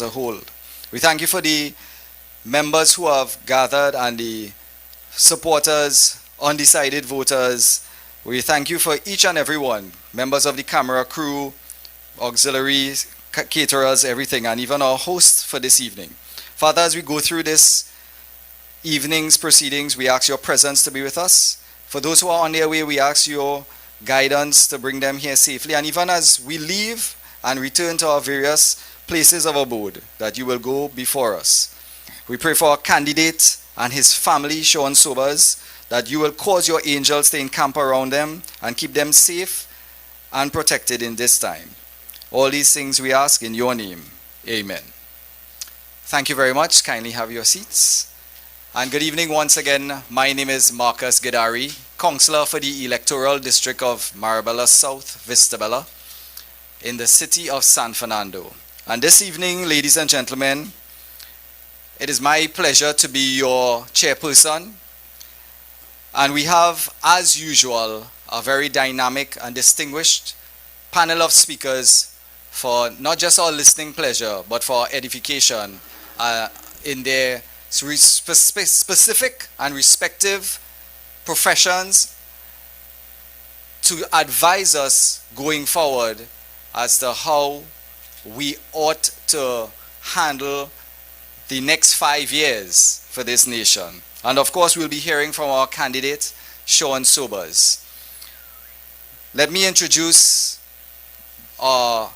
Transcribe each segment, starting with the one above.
as a whole. We thank you for the members who have gathered and the supporters, undecided voters. We thank you for each and every one, members of the camera crew, auxiliaries, caterers, everything, and even our host for this evening. Father, as we go through this evening's proceedings, we ask your presence to be with us. For those who are on their way, we ask your guidance to bring them here safely. And even as we leave and return to our various places of abode, that you will go before us. We pray for our candidate and his family, Sean Sobers, that you will cause your angels to encamp around them and keep them safe and protected in this time. All these things we ask in your name. Amen. Thank you very much. Kindly have your seats. And good evening once again. My name is Marcus Gedari, Councillor for the Electoral District of Marabella South, Vistabella, in the city of San Fernando. And this evening, ladies and gentlemen, it is my pleasure to be your chairperson. And we have, as usual, a very dynamic and distinguished panel of speakers for not just our listening pleasure, but for our edification in their specific and respective professions to advise us going forward as to how we ought to handle the next 5 years for this nation. And of course, we'll be hearing from our candidate, Sean Sobers. Let me introduce our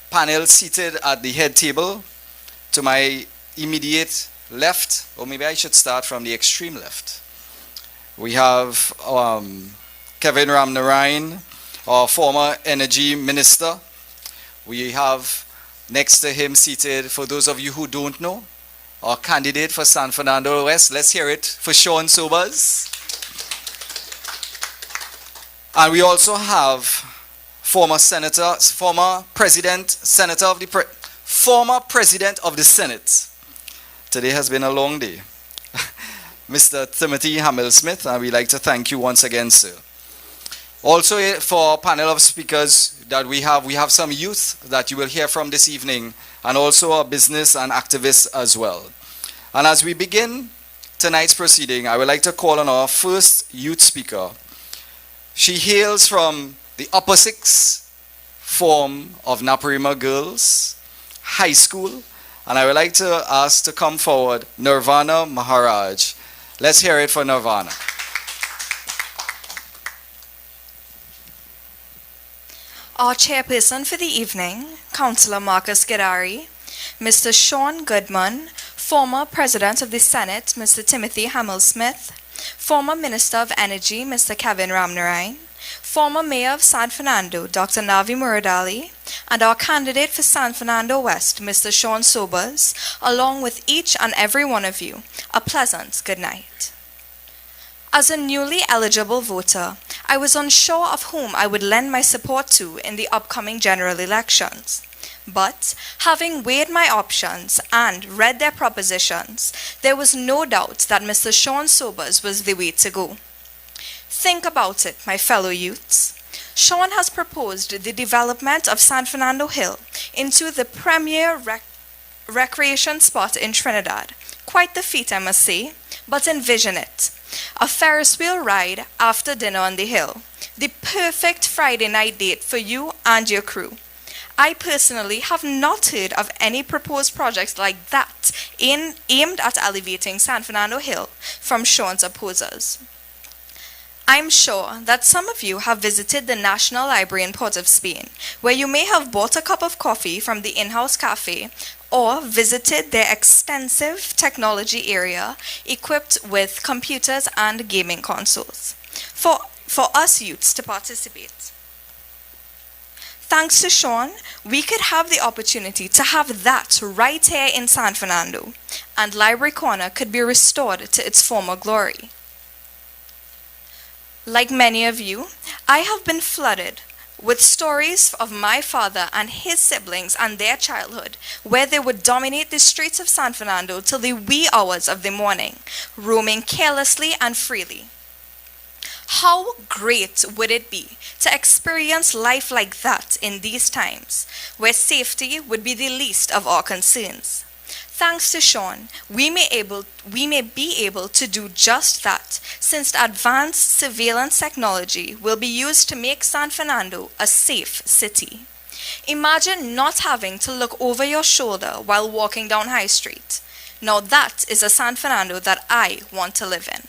panel seated at the head table. To my immediate left, or maybe I should start from the extreme left. We have Kevin Ramnarine, our former energy minister. We have next to him seated, for those of you who don't know, our candidate for San Fernando West. Let's hear it for Sean Sobers. And we also have former president of the Senate. Today has been a long day. Mr. Timothy Hamel-Smith, and we'd like to thank you once again, sir. Also, for our panel of speakers that we have some youth that you will hear from this evening, and also our business and activists as well. And as we begin tonight's proceeding, I would like to call on our first youth speaker. She hails from the Upper Sixth Form of Naparima Girls High School, and I would like to ask to come forward Nirvana Maharaj. Let's hear it for Nirvana. Our chairperson for the evening, Councillor Marcus Gedari, Mr. Sean Goodman, former President of the Senate, Mr. Timothy Hamel-Smith, former Minister of Energy, Mr. Kevin Ramnarine, former Mayor of San Fernando, Dr. Navi Muradali, and our candidate for San Fernando West, Mr. Sean Sobers, along with each and every one of you, a pleasant good night. As a newly eligible voter, I was unsure of whom I would lend my support to in the upcoming general elections. But, having weighed my options and read their propositions, there was no doubt that Mr. Sean Sobers was the way to go. Think about it, my fellow youths. Sean has proposed the development of San Fernando Hill into the premier recreation spot in Trinidad. Quite the feat, I must say, but envision it. A Ferris wheel ride after dinner on the hill. The perfect Friday night date for you and your crew. I personally have not heard of any proposed projects like that aimed at elevating San Fernando Hill from Sean's opposers. I'm sure that some of you have visited the National Library in Port of Spain, where you may have bought a cup of coffee from the in-house cafe or visited their extensive technology area equipped with computers and gaming consoles for us youths to participate. Thanks to Sean, we could have the opportunity to have that right here in San Fernando, and Library Corner could be restored to its former glory. Like many of you, I have been flooded with stories of my father and his siblings and their childhood, where they would dominate the streets of San Fernando till the wee hours of the morning, roaming carelessly and freely. How great would it be to experience life like that in these times, where safety would be the least of our concerns? Thanks to Sean, we may be able to do just that, since the advanced surveillance technology will be used to make San Fernando a safe city. Imagine not having to look over your shoulder while walking down High Street. Now that is a San Fernando that I want to live in.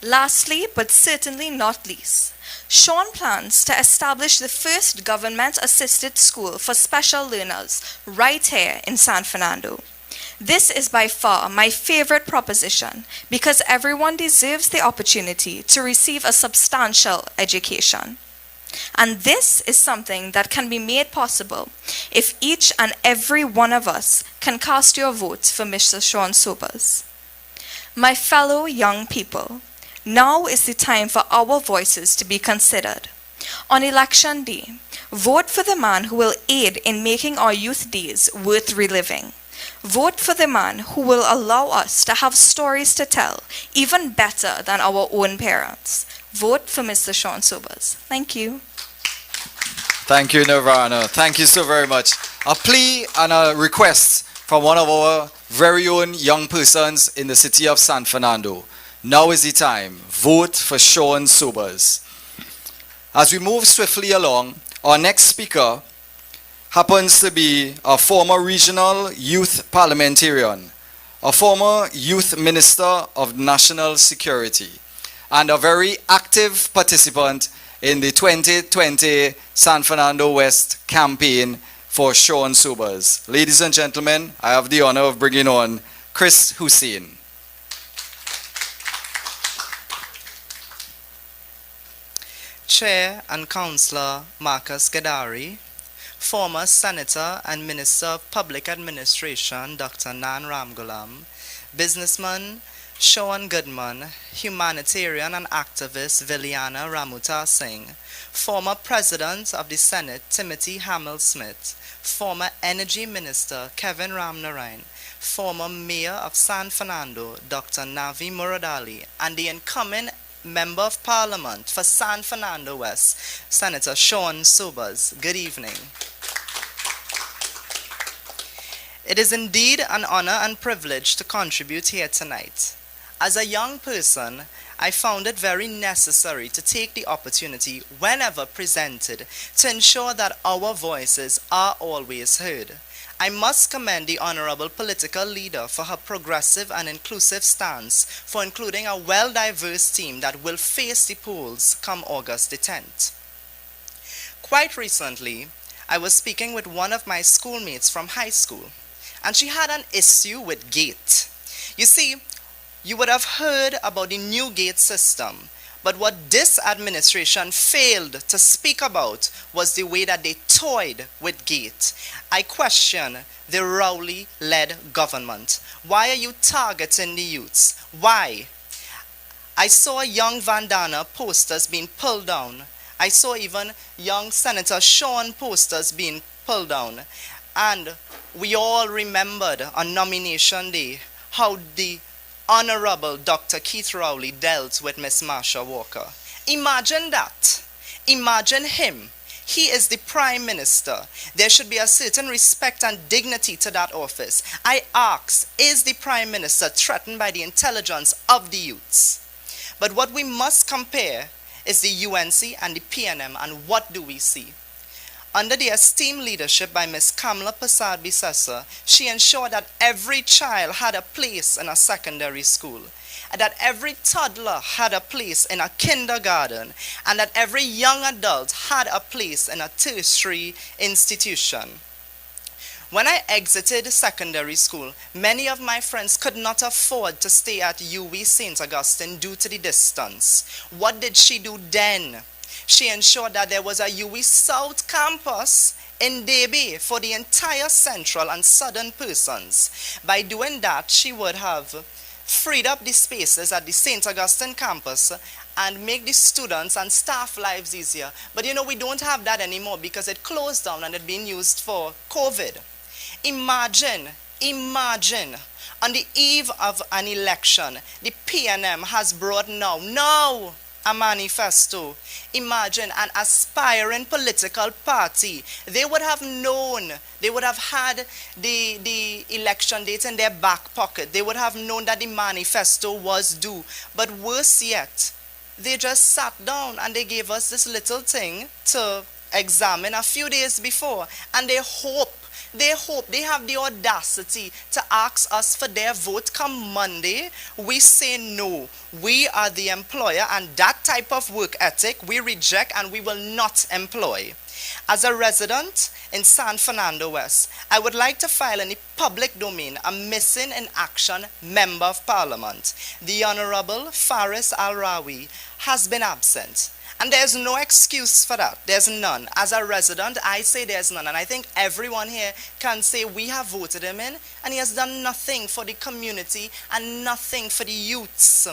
Lastly, but certainly not least, Sean plans to establish the first government-assisted school for special learners right here in San Fernando. This is by far my favorite proposition because everyone deserves the opportunity to receive a substantial education. And this is something that can be made possible if each and every one of us can cast your votes for Mr. Sean Sobers. My fellow young people, now is the time for our voices to be considered. On election day, vote for the man who will aid in making our youth days worth reliving. Vote for the man who will allow us to have stories to tell, even better than our own parents. Vote for Mr. Sean Sobers. Thank you. Thank you, Nirvana. Thank you so very much. A plea and a request from one of our very own young persons in the city of San Fernando. Now is the time. Vote for Sean Sobers. As we move swiftly along, our next speaker happens to be a former regional youth parliamentarian, a former youth minister of national security, and a very active participant in the 2020 San Fernando West campaign for Sean Sobers. Ladies and gentlemen, I have the honor of bringing on Chris Hussein. Chair and Councillor Marcus Gadari, former Senator and Minister of Public Administration Dr. Nan Ramgoolam, businessman Sean Goodman, humanitarian and activist Viliana Ramuta Singh, former President of the Senate Timothy Hamel-Smith, former Energy Minister Kevin Ramnarain, former Mayor of San Fernando Dr. Navi Muradali, and the incoming Member of Parliament for San Fernando West, Senator Sean Sobers. Good evening. It is indeed an honor and privilege to contribute here tonight. As a young person, I found it very necessary to take the opportunity whenever presented to ensure that our voices are always heard. I must commend the honorable political leader for her progressive and inclusive stance for including a well-diverse team that will face the polls come August the 10th. Quite recently, I was speaking with one of my schoolmates from high school, and she had an issue with gate. You see, you would have heard about the new gate system, but what this administration failed to speak about was the way that they toyed with gate. I question the Rowley-led government. Why are you targeting the youths? Why? I saw young Vandana posters being pulled down. I saw even young Senator Sean posters being pulled down. And we all remembered on nomination day how the Honorable Dr. Keith Rowley dealt with Miss Marsha Walker. Imagine that. Imagine him. He is the Prime Minister. There should be a certain respect and dignity to that office. I ask, is the Prime Minister threatened by the intelligence of the youths? But what we must compare is the UNC and the PNM, and what do we see? Under the esteemed leadership by Ms. Kamla Prasad-Bissessar, she ensured that every child had a place in a secondary school, and that every toddler had a place in a kindergarten, and that every young adult had a place in a tertiary institution. When I exited secondary school, many of my friends could not afford to stay at UWI St. Augustine due to the distance. What did she do then? She ensured that there was a UWI South campus in Debe for the entire central and southern persons. By doing that, she would have freed up the spaces at the St. Augustine campus and make the students and staff lives easier. But you know, we don't have that anymore because it closed down and it's being used for COVID. Imagine, on the eve of an election, the PNM has brought now a manifesto. Imagine an aspiring political party. They would have known, they would have had the election date in their back pocket. They would have known that the manifesto was due. But worse yet, they just sat down and they gave us this little thing to examine a few days before. And they have the audacity to ask us for their vote come Monday. We say no. We are the employer, and that type of work ethic we reject and we will not employ. As a resident in San Fernando West, I would like to file in the public domain a missing in action member of parliament. The Honorable Faris Al-Rawi has been absent. And there's no excuse for that. There's none. As a resident, I say there's none. And I think everyone here can say we have voted him in, and he has done nothing for the community and nothing for the youths.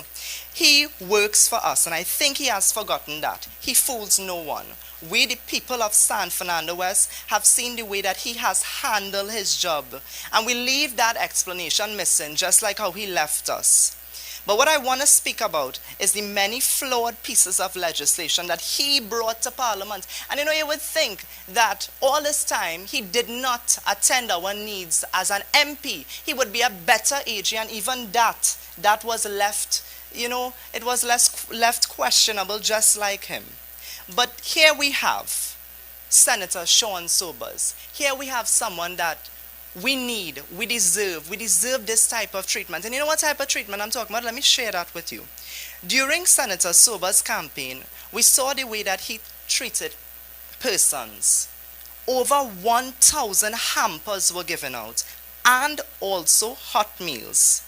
He works for us, and I think he has forgotten that. He fools no one. We, the people of San Fernando West, have seen the way that he has handled his job. And we leave that explanation missing, just like how he left us. But what I want to speak about is the many flawed pieces of legislation that he brought to Parliament. And you would think that all this time he did not attend our needs as an MP. He would be a better AG, and even that was left, it was left questionable, just like him. But here we have Senator Sean Sobers. Here we have someone that we deserve this type of treatment. And you know what type of treatment I'm talking about? Let me share that with you. During Senator Sobers' campaign, we saw the way that he treated persons. Over 1,000 hampers were given out, and also hot meals.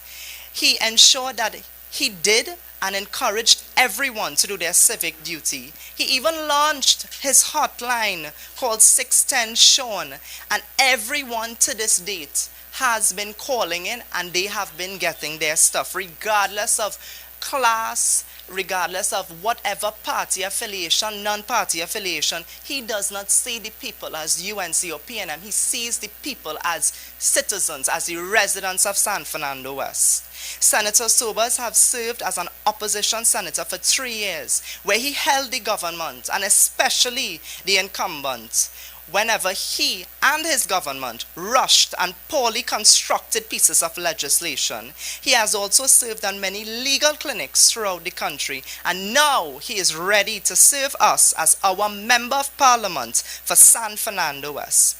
He ensured that he did and encouraged everyone to do their civic duty. He even launched his hotline called 610 Sean, and everyone to this date has been calling in, and they have been getting their stuff, regardless of class, regardless of whatever party affiliation, non-party affiliation. He does not see the people as UNC or PNM. He sees the people as citizens, as the residents of San Fernando West. Senator Sobers have served as an opposition senator for 3 years, where he held the government, and especially the incumbent, whenever he and his government rushed and poorly constructed pieces of legislation. He has also served on many legal clinics throughout the country, and now he is ready to serve us as our member of parliament for San Fernando West.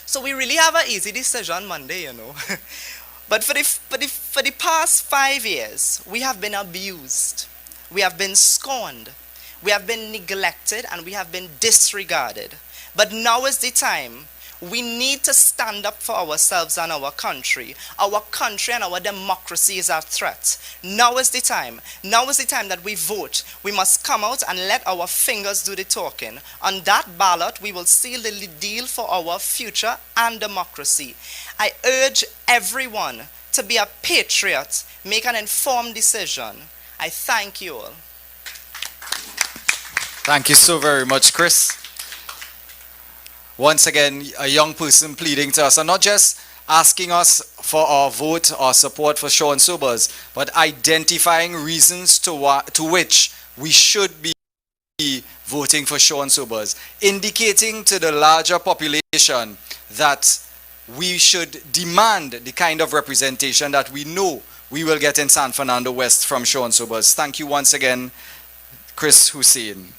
So we really have an easy decision Monday, But for the past 5 years, we have been abused. We have been scorned. We have been neglected, and we have been disregarded. But now is the time. We need to stand up for ourselves and our country. Our country and our democracy is at threat. Now is the time. Now is the time that we vote. We must come out and let our fingers do the talking. On that ballot, we will seal the deal for our future and democracy. I urge everyone to be a patriot, make an informed decision. I thank you all. Thank you so very much, Chris. Once again, a young person pleading to us, and not just asking us for our vote or support for Sean Sobers, but identifying reasons to which we should be voting for Sean Sobers, indicating to the larger population that we should demand the kind of representation that we know we will get in San Fernando West from Sean Sobers. Thank you once again, Chris Hussein.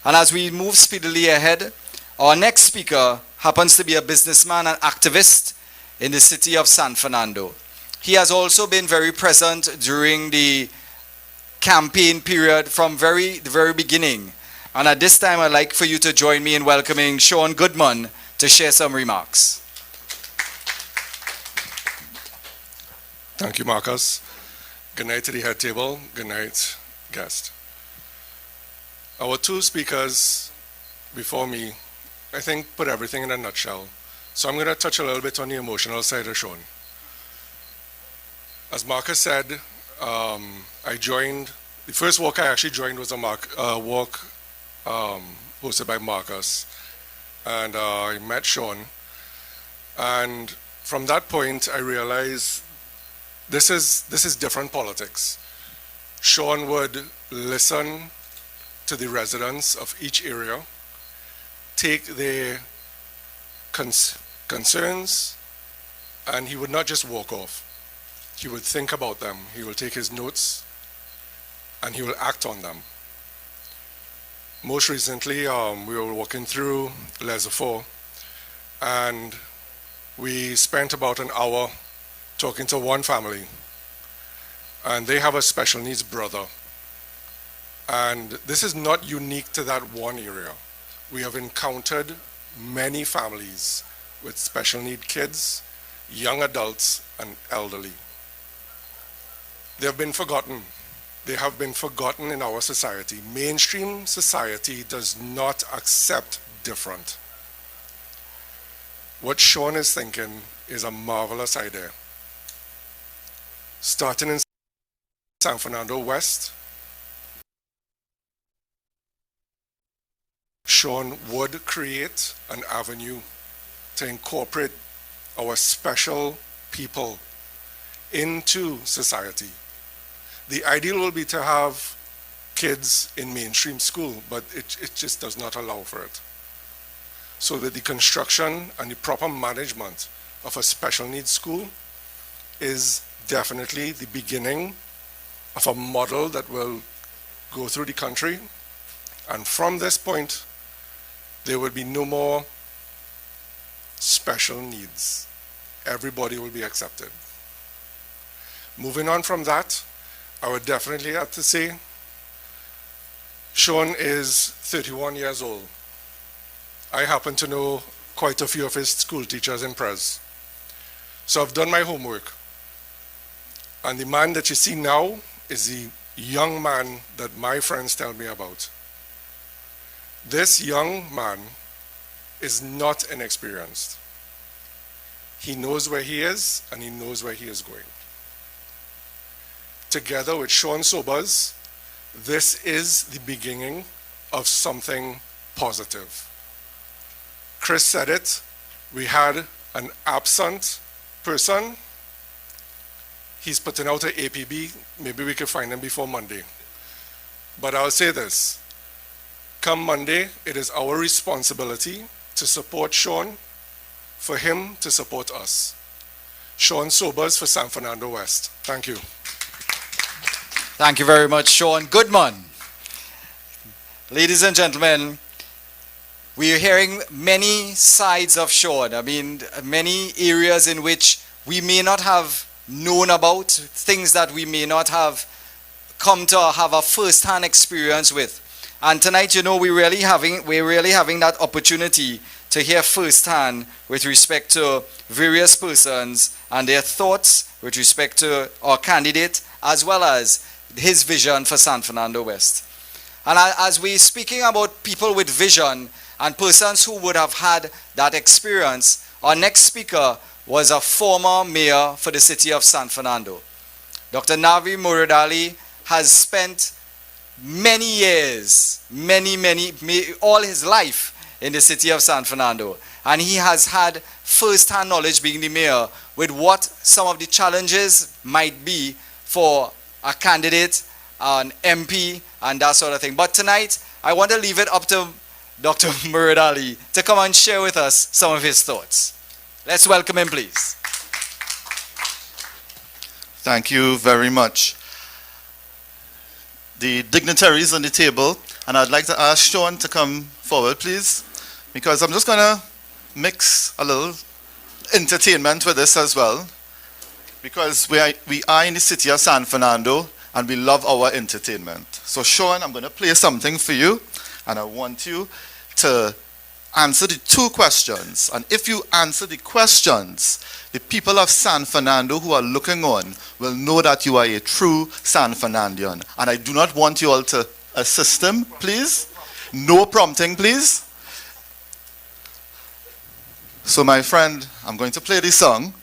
And as we move speedily ahead, our next speaker happens to be a businessman and activist in the city of San Fernando. He has also been very present during the campaign period from the very beginning. And at this time, I'd like for you to join me in welcoming Sean Goodman to share some remarks. Thank you, Marcus. Good night to the head table. Good night, guest. Our two speakers before me, I think, put everything in a nutshell. So I'm going to touch a little bit on the emotional side of Sean. As Marcus said, I joined, the first walk I actually joined was a walk hosted by Marcus. And I met Sean. And from that point, I realized this is different politics. Sean would listen to the residents of each area, take their concerns, and he would not just walk off. He would think about them. He will take his notes, and he will act on them. Most recently, we were walking through Les 4, and we spent about an hour talking to one family, and they have a special needs brother. And this is not unique to that one area. We have encountered many families with special need kids, young adults, and elderly. They have been forgotten. They have been forgotten in our society. Mainstream society does not accept different. What Sean is thinking is a marvelous idea. Starting in San Fernando West, Sean would create an avenue to incorporate our special people into society. The ideal will be to have kids in mainstream school, but it just does not allow for it. So that the construction and the proper management of a special needs school is definitely the beginning of a model that will go through the country. And from this point, there will be no more special needs. Everybody will be accepted. Moving on from that, I would definitely have to say, Sean is 31 years old. I happen to know quite a few of his school teachers in Pres. So I've done my homework. And the man that you see now is the young man that my friends tell me about. This young man is not inexperienced. He knows where he is and he knows where he is going. Together with Sean Sobers, this is the beginning of something positive. Chris said it, we had an absent person. He's putting out an APB, maybe we can find him before Monday. But I'll say this, come Monday, it is our responsibility to support Sean, for him to support us. Sean Sobers for San Fernando West. Thank you. Thank you very much, Sean Goodman. Ladies and gentlemen, we are hearing many sides of Sean. I mean, many areas in which we may not have known about, things that we may not have come to have a first-hand experience with. And tonight, you know, we're really having that opportunity to hear firsthand with respect to various persons and their thoughts with respect to our candidate, as well as his vision for San Fernando West. And as we're speaking about people with vision and persons who would have had that experience, our next speaker was a former mayor for the city of San Fernando. Dr. Navi Muradali has spent many years, all his life in the city of San Fernando. And he has had first-hand knowledge, being the mayor, with what some of the challenges might be for a candidate, an MP, and that sort of thing. But tonight, I want to leave it up to Dr. Muradali to come and share with us some of his thoughts. Let's welcome him, please. Thank you very much. The dignitaries on the table, and I'd like to ask Sean to come forward, please, because I'm just going to mix a little entertainment with this as well, because we are in the city of San Fernando, and we love our entertainment. So Sean, I'm going to play something for you, and I want you to answer the two questions. And if you answer the questions, the people of San Fernando who are looking on will know that you are a true San Fernandian. And I do not want you all to assist him, please. No prompting, please. So my friend, I'm going to play this song.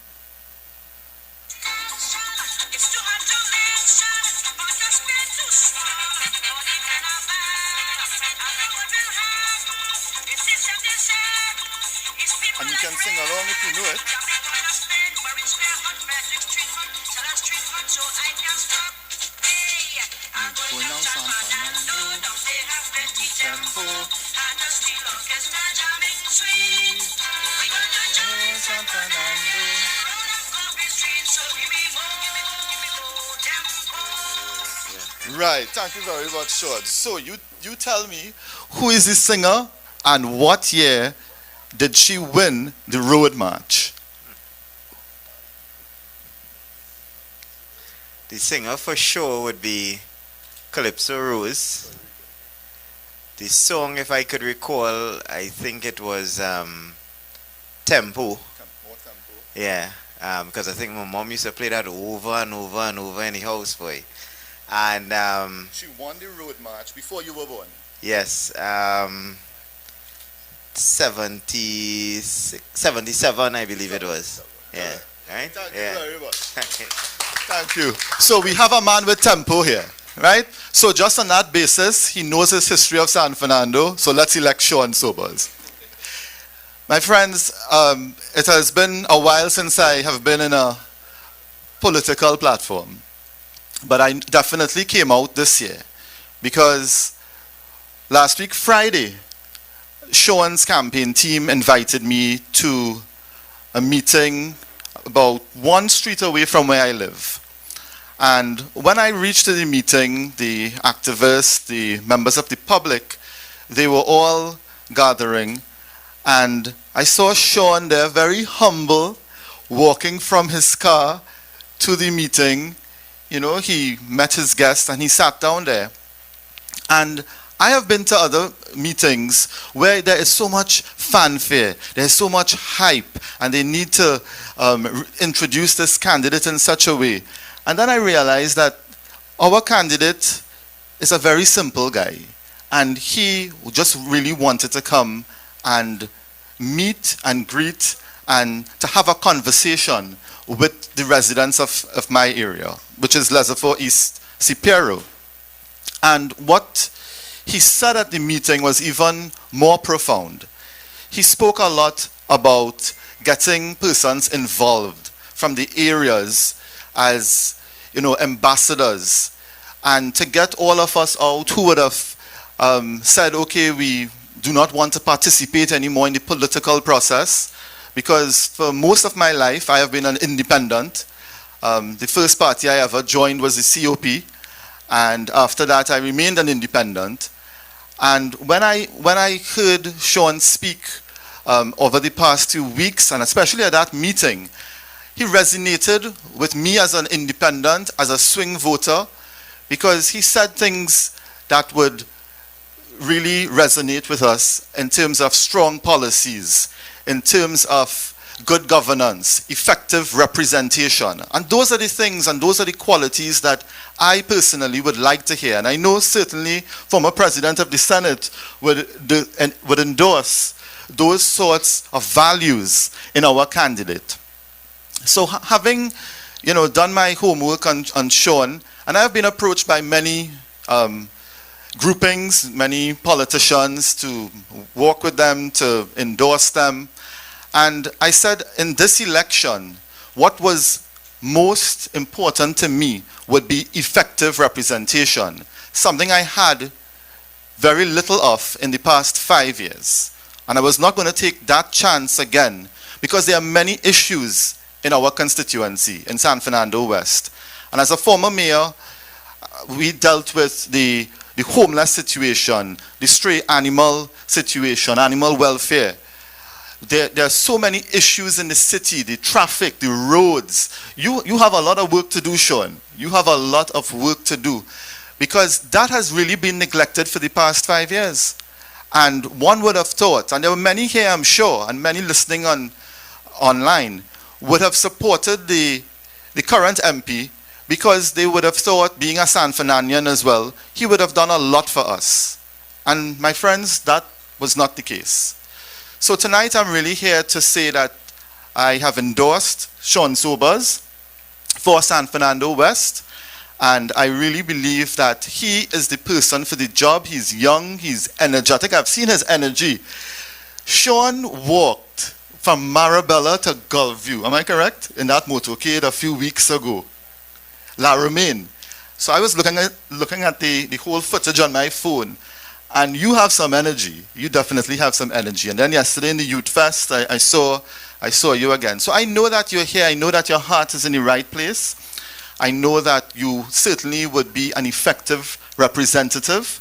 And you can sing along if you know it. Going down San Fernando, tempo. San Fernando. Right, thank you very much, Sean. So you tell me, who is this singer and what year did she win the road march? The singer for sure would be Calypso Rose. The song, if I could recall, I think it was Tempo. Yeah, because I think my mom used to play that over and over and over in the house for it. And She won the road march before you were born. yes, 77, I believe it was. Yeah, right? Thank Yeah. you very much. Thank you. So we have a man with tempo here, right? So just on that basis, he knows his history of San Fernando. So let's elect Sean Sobers. My friends, it has been a while since I have been in a political platform. But I definitely came out this year because last week, Friday, Sean's campaign team invited me to a meeting about one street away from where I live. And when I reached the meeting, the activists, the members of the public, they were all gathering. And I saw Sean there, very humble, walking from his car to the meeting. You know, he met his guest and he sat down there. And I have been to other meetings where there is so much fanfare, there's so much hype, and they need to introduce this candidate in such a way. And then I realized that our candidate is a very simple guy. And he just really wanted to come and meet and greet and to have a conversation with the residents of my area, which is Lesotho East Sipero. And what he said at the meeting was even more profound. He spoke a lot about getting persons involved from the areas as, you know, ambassadors, and to get all of us out who would have said, okay, we do not want to participate anymore in the political process, because for most of my life I have been an independent. The first party I ever joined was the COP, and after that I remained an independent. And when I heard Sean speak over the past 2 weeks, and especially at that meeting, he resonated with me as an independent, as a swing voter, because he said things that would really resonate with us in terms of strong policies, in terms of good governance, effective representation. And those are the things and those are the qualities that I personally would like to hear. And I know certainly former President of the Senate would endorse those sorts of values in our candidate. So having, you know, done my homework on Sean, and I have been approached by many groupings, many politicians to work with them, to endorse them. And I said in this election, what was most important to me would be effective representation, something I had very little of in the past 5 years. And I was not going to take that chance again, because there are many issues in our constituency in San Fernando West. And as a former mayor, we dealt with the homeless situation, the stray animal situation, animal welfare. There are so many issues in the city, the traffic, the roads. You have a lot of work to do, Sean. You have a lot of work to do, because that has really been neglected for the past 5 years. And one would have thought, and there were many here, I'm sure, and many listening online, would have supported the current MP, because they would have thought, being a San Fernandian as well, he would have done a lot for us. And my friends, that was not the case. So tonight I'm really here to say that I have endorsed Sean Sobers for San Fernando West, and I really believe that he is the person for the job. He's young, he's energetic. I've seen his energy. Sean walked from Marabella to Gulfview, am I correct? In that motorcade a few weeks ago. La Romaine. So I was looking at the whole footage on my phone, and you have some energy. You definitely have some energy. And then yesterday in the Youth Fest, I saw you again. So I know that you're here. I know that your heart is in the right place. I know that you certainly would be an effective representative.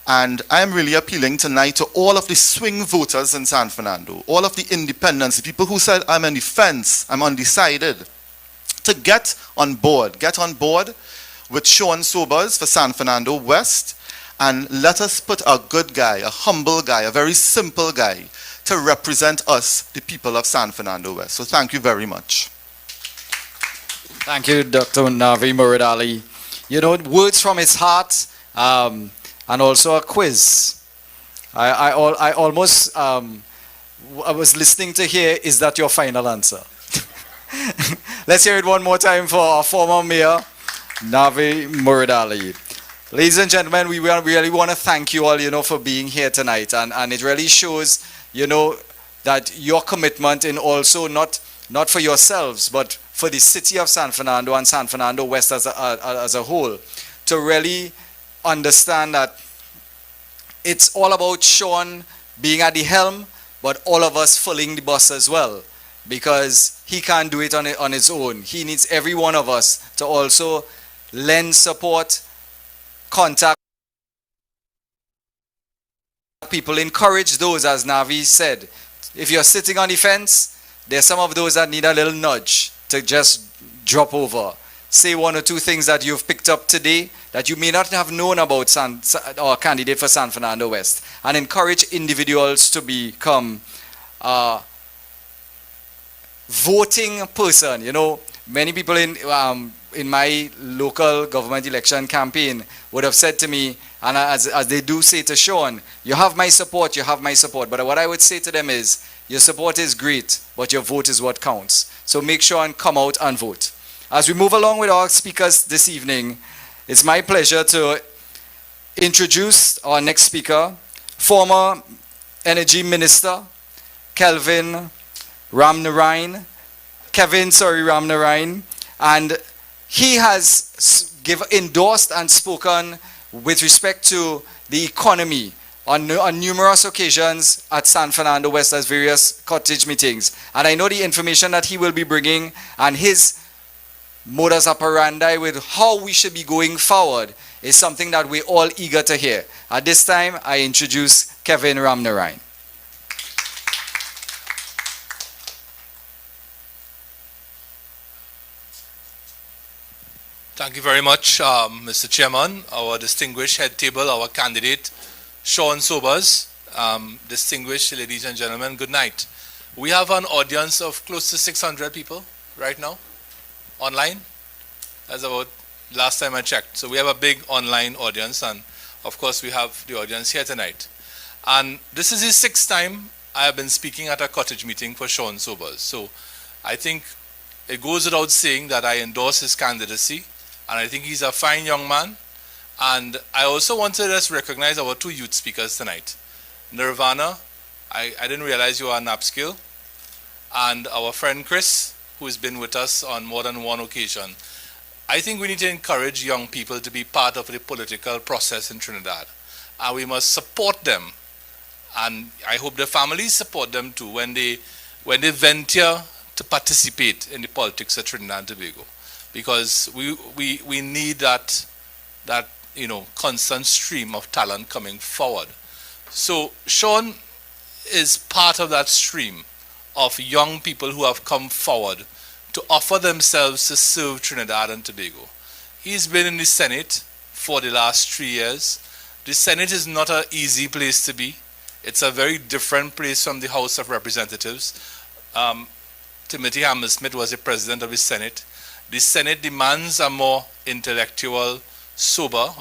And I am really appealing tonight to all of the swing voters in San Fernando, all of the independents, the people who said, I'm on the fence, I'm undecided, to get on board with Sean Sobers for San Fernando West, and let us put a good guy, a humble guy, a very simple guy, to represent us, the people of San Fernando West. So thank you very much. Thank you, Dr. Navi Muradali. You know, words from his heart, and also a quiz. I almost, I was listening to hear, is that your final answer? Let's hear it one more time for our former mayor, Navi Muradali. Ladies and gentlemen, we really want to thank you all, you know, for being here tonight. And it really shows, you know, that your commitment in also not for yourselves, but for the city of San Fernando and San Fernando West as a whole, to really understand that it's all about Sean being at the helm, but all of us filling the bus as well, because he can't do it on his own. He needs every one of us to also lend support, contact people, encourage those, as Navi said. If you're sitting on the fence, there's some of those that need a little nudge to just drop over. Say one or two things that you've picked up today that you may not have known about our candidate for San Fernando West, and encourage individuals to become a voting person. You know, many people in my local government election campaign would have said to me, and as they do say to Sean, you have my support, you have my support. But what I would say to them is, your support is great, but your vote is what counts. So make sure and come out and vote. As we move along with our speakers this evening, it's my pleasure to introduce our next speaker, former Energy Minister Kevin Ramnarine, and he has endorsed and spoken with respect to the economy on numerous occasions at San Fernando West as various Cottage meetings. And I know the information that he will be bringing and his modus operandi with how we should be going forward is something that we're all eager to hear. At this time, I introduce Kevin Ramnarine. Thank you very much, Mr. Chairman, our distinguished head table, our candidate, Sean Sobers. Distinguished ladies and gentlemen, good night. We have an audience of close to 600 people right now, online. That's about last time I checked. So we have a big online audience, and of course we have the audience here tonight. And this is the 6th time I have been speaking at a Cottage meeting for Sean Sobers. So I think it goes without saying that I endorse his candidacy, and I think he's a fine young man. And I also want to just recognize our 2 youth speakers tonight. Nirvana, I didn't realize you are an upskill, and our friend Chris, who has been with us on more than one occasion. I think we need to encourage young people to be part of the political process in Trinidad, and we must support them, and I hope the families support them too when they venture to participate in the politics of Trinidad and Tobago, because we need that constant stream of talent coming forward. So Sean is part of that stream of young people who have come forward to offer themselves to serve Trinidad and Tobago. He's been in the Senate for the last 3 years. The Senate is not an easy place to be. It's a very different place from the House of Representatives. Timothy Hammersmith was the president of the Senate. The Senate demands a more intellectual, sober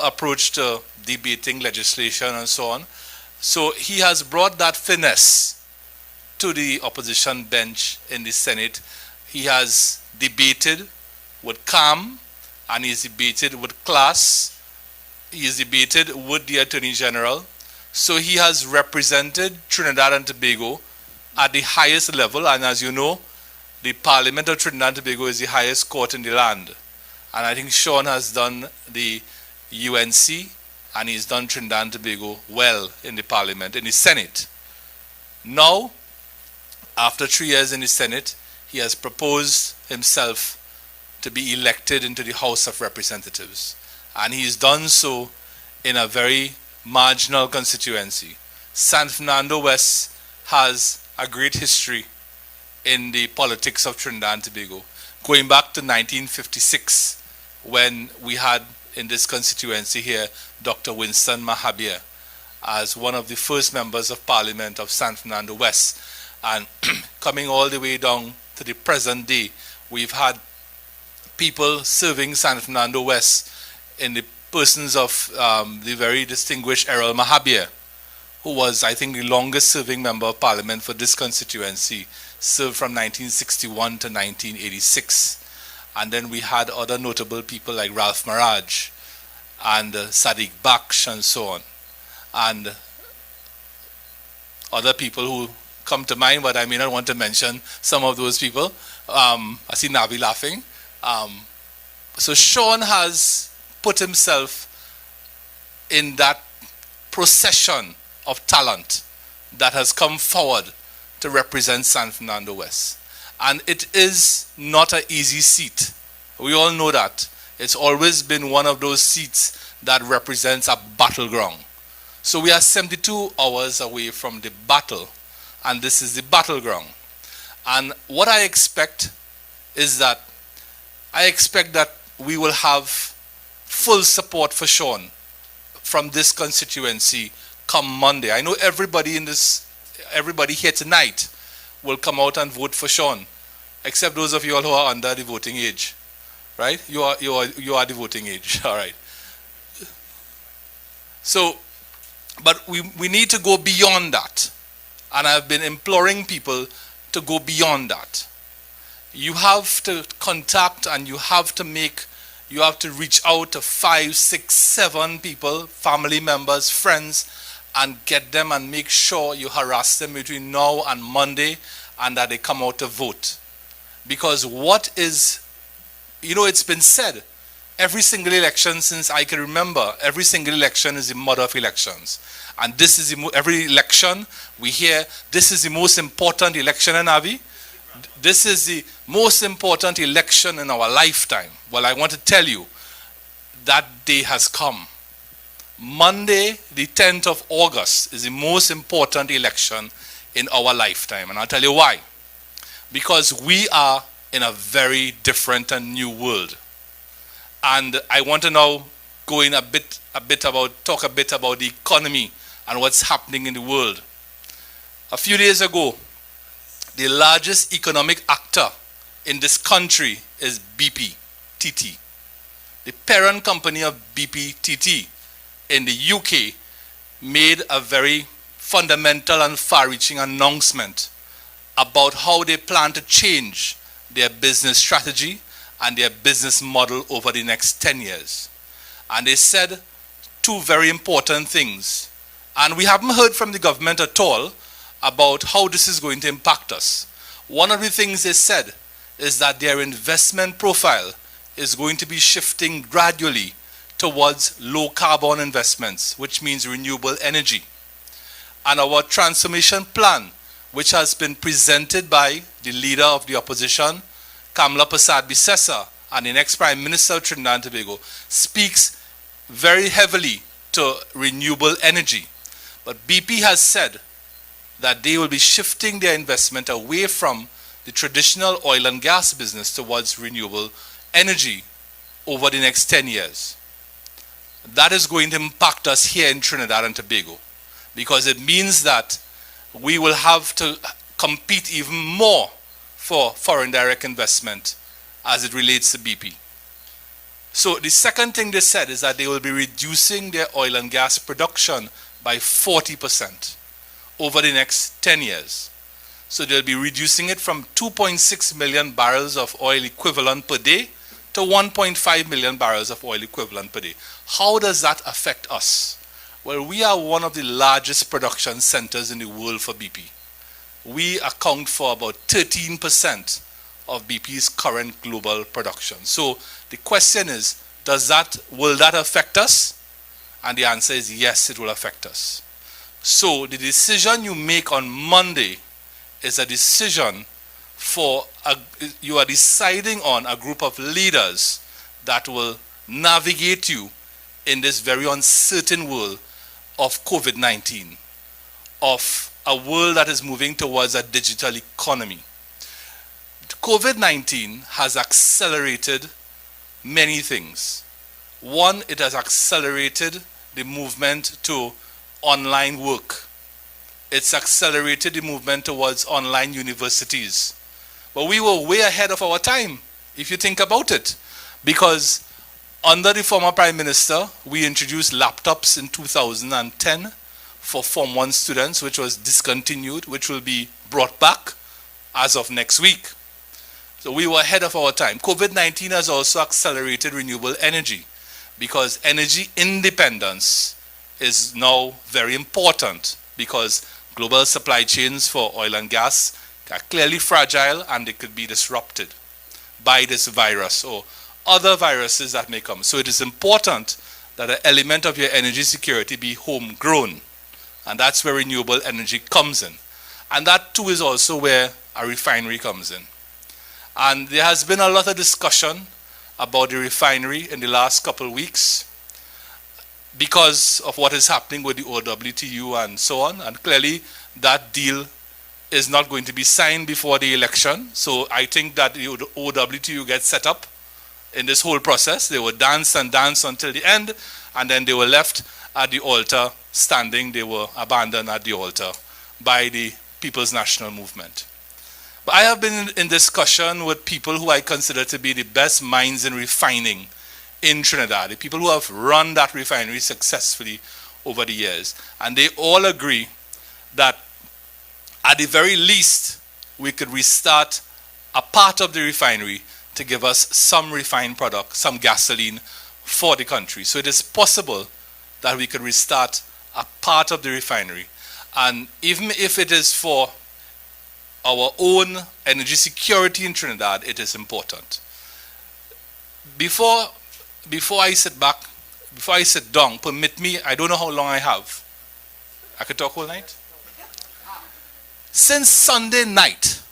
approach to debating legislation and so on. So he has brought that finesse to the opposition bench in the Senate. He has debated with calm, and he's debated with class. He has debated with the Attorney General. So he has represented Trinidad and Tobago at the highest level, and as you know, the Parliament of Trinidad and Tobago is the highest court in the land. And I think Sean has done the UNC and he's done Trinidad and Tobago well in the Parliament, in the Senate. Now, after 3 years in the Senate, he has proposed himself to be elected into the House of Representatives. And he's done so in a very marginal constituency. San Fernando West has a great history in the politics of Trinidad and Tobago, going back to 1956, when we had in this constituency here Dr. Winston Mahabir as one of the first members of Parliament of San Fernando West. And coming all the way down to the present day, we've had people serving San Fernando West in the persons of the very distinguished Errol Mahabir, who was, I think, the longest serving member of Parliament for this constituency, served from 1961 to 1986. And then we had other notable people like Ralph Maraj and Sadiq Baksh and so on. And other people who come to mind, but I may not want to mention some of those people. I see Navi laughing. So Sean has put himself in that procession of talent that has come forward to represent San Fernando West. And it is not an easy seat. We all know that. It's always been one of those seats that represents a battleground. So we are 72 hours away from the battle, and this is the battleground. And what I expect is that we will have full support for Sean from this constituency come Monday. I know everybody here tonight will come out and vote for Sean, except those of you all who are under the voting age, right? You are the voting age, all right. So, but we need to go beyond that, and I've been imploring people to go beyond that. You have to contact and you have to reach out to 5, 6, 7 people, family members, friends, and get them and make sure you harass them between now and Monday and that they come out to vote. Because it's been said, every single election since I can remember, every single election is the mother of elections. And this is every election we hear, this is the most important election in Avi. This is the most important election in our lifetime. Well, I want to tell you, that day has come. Monday, the 10th of August, is the most important election in our lifetime. And I'll tell you why. Because we are in a very different and new world. And I want to now go in talk a bit about the economy and what's happening in the world. A few days ago, the largest economic actor in this country is BP TT. The parent company of BP TT in the UK made a very fundamental and far-reaching announcement about how they plan to change their business strategy and their business model over the next 10 years. And they said 2 very important things. And we haven't heard from the government at all about how this is going to impact us. One of the things they said is that their investment profile is going to be shifting gradually towards low carbon investments, which means renewable energy. And our transformation plan, which has been presented by the leader of the opposition, Kamla Persad-Bissessar, and the next Prime Minister of Trinidad and Tobago, speaks very heavily to renewable energy. But BP has said that they will be shifting their investment away from the traditional oil and gas business towards renewable energy over the next 10 years. That is going to impact us here in Trinidad and Tobago, because it means that we will have to compete even more for foreign direct investment as it relates to BP. So the second thing they said is that they will be reducing their oil and gas production by 40% over the next 10 years. So they'll be reducing it from 2.6 million barrels of oil equivalent per day to 1.5 million barrels of oil equivalent per day. How does that affect us? Well, we are one of the largest production centers in the world for BP. We account for about 13% of BP's current global production. So the question is, will that affect us? And the answer is yes, it will affect us. So the decision you make on Monday is a decision you are deciding on a group of leaders that will navigate you in this very uncertain world of COVID-19, of a world that is moving towards a digital economy. COVID-19 has accelerated many things. One, it has accelerated the movement to online work. It's accelerated the movement towards online universities. But we were way ahead of our time, if you think about it, because under the former Prime Minister, we introduced laptops in 2010 for Form 1 students, which was discontinued, which will be brought back as of next week. So we were ahead of our time. COVID-19 has also accelerated renewable energy, because energy independence is now very important, because global supply chains for oil and gas are clearly fragile and they could be disrupted by this virus or other viruses that may come. So it is important that an element of your energy security be homegrown, and that's where renewable energy comes in. And that too is also where a refinery comes in. And there has been a lot of discussion about the refinery in the last couple of weeks because of what is happening with the OWTU and so on. And clearly that deal is not going to be signed before the election. So I think that the OWTU gets set up in this whole process. They will dance and dance until the end, and then they were left at the altar standing. They were abandoned at the altar by the People's National Movement. But I have been in discussion with people who I consider to be the best minds in refining in Trinidad, the people who have run that refinery successfully over the years. And they all agree that at the very least, we could restart a part of the refinery to give us some refined product, some gasoline for the country. So it is possible that we could restart a part of the refinery. And even if it is for our own energy security in Trinidad, it is important. Before I sit down, permit me, I don't know how long I have. I could talk all night? Since Sunday night,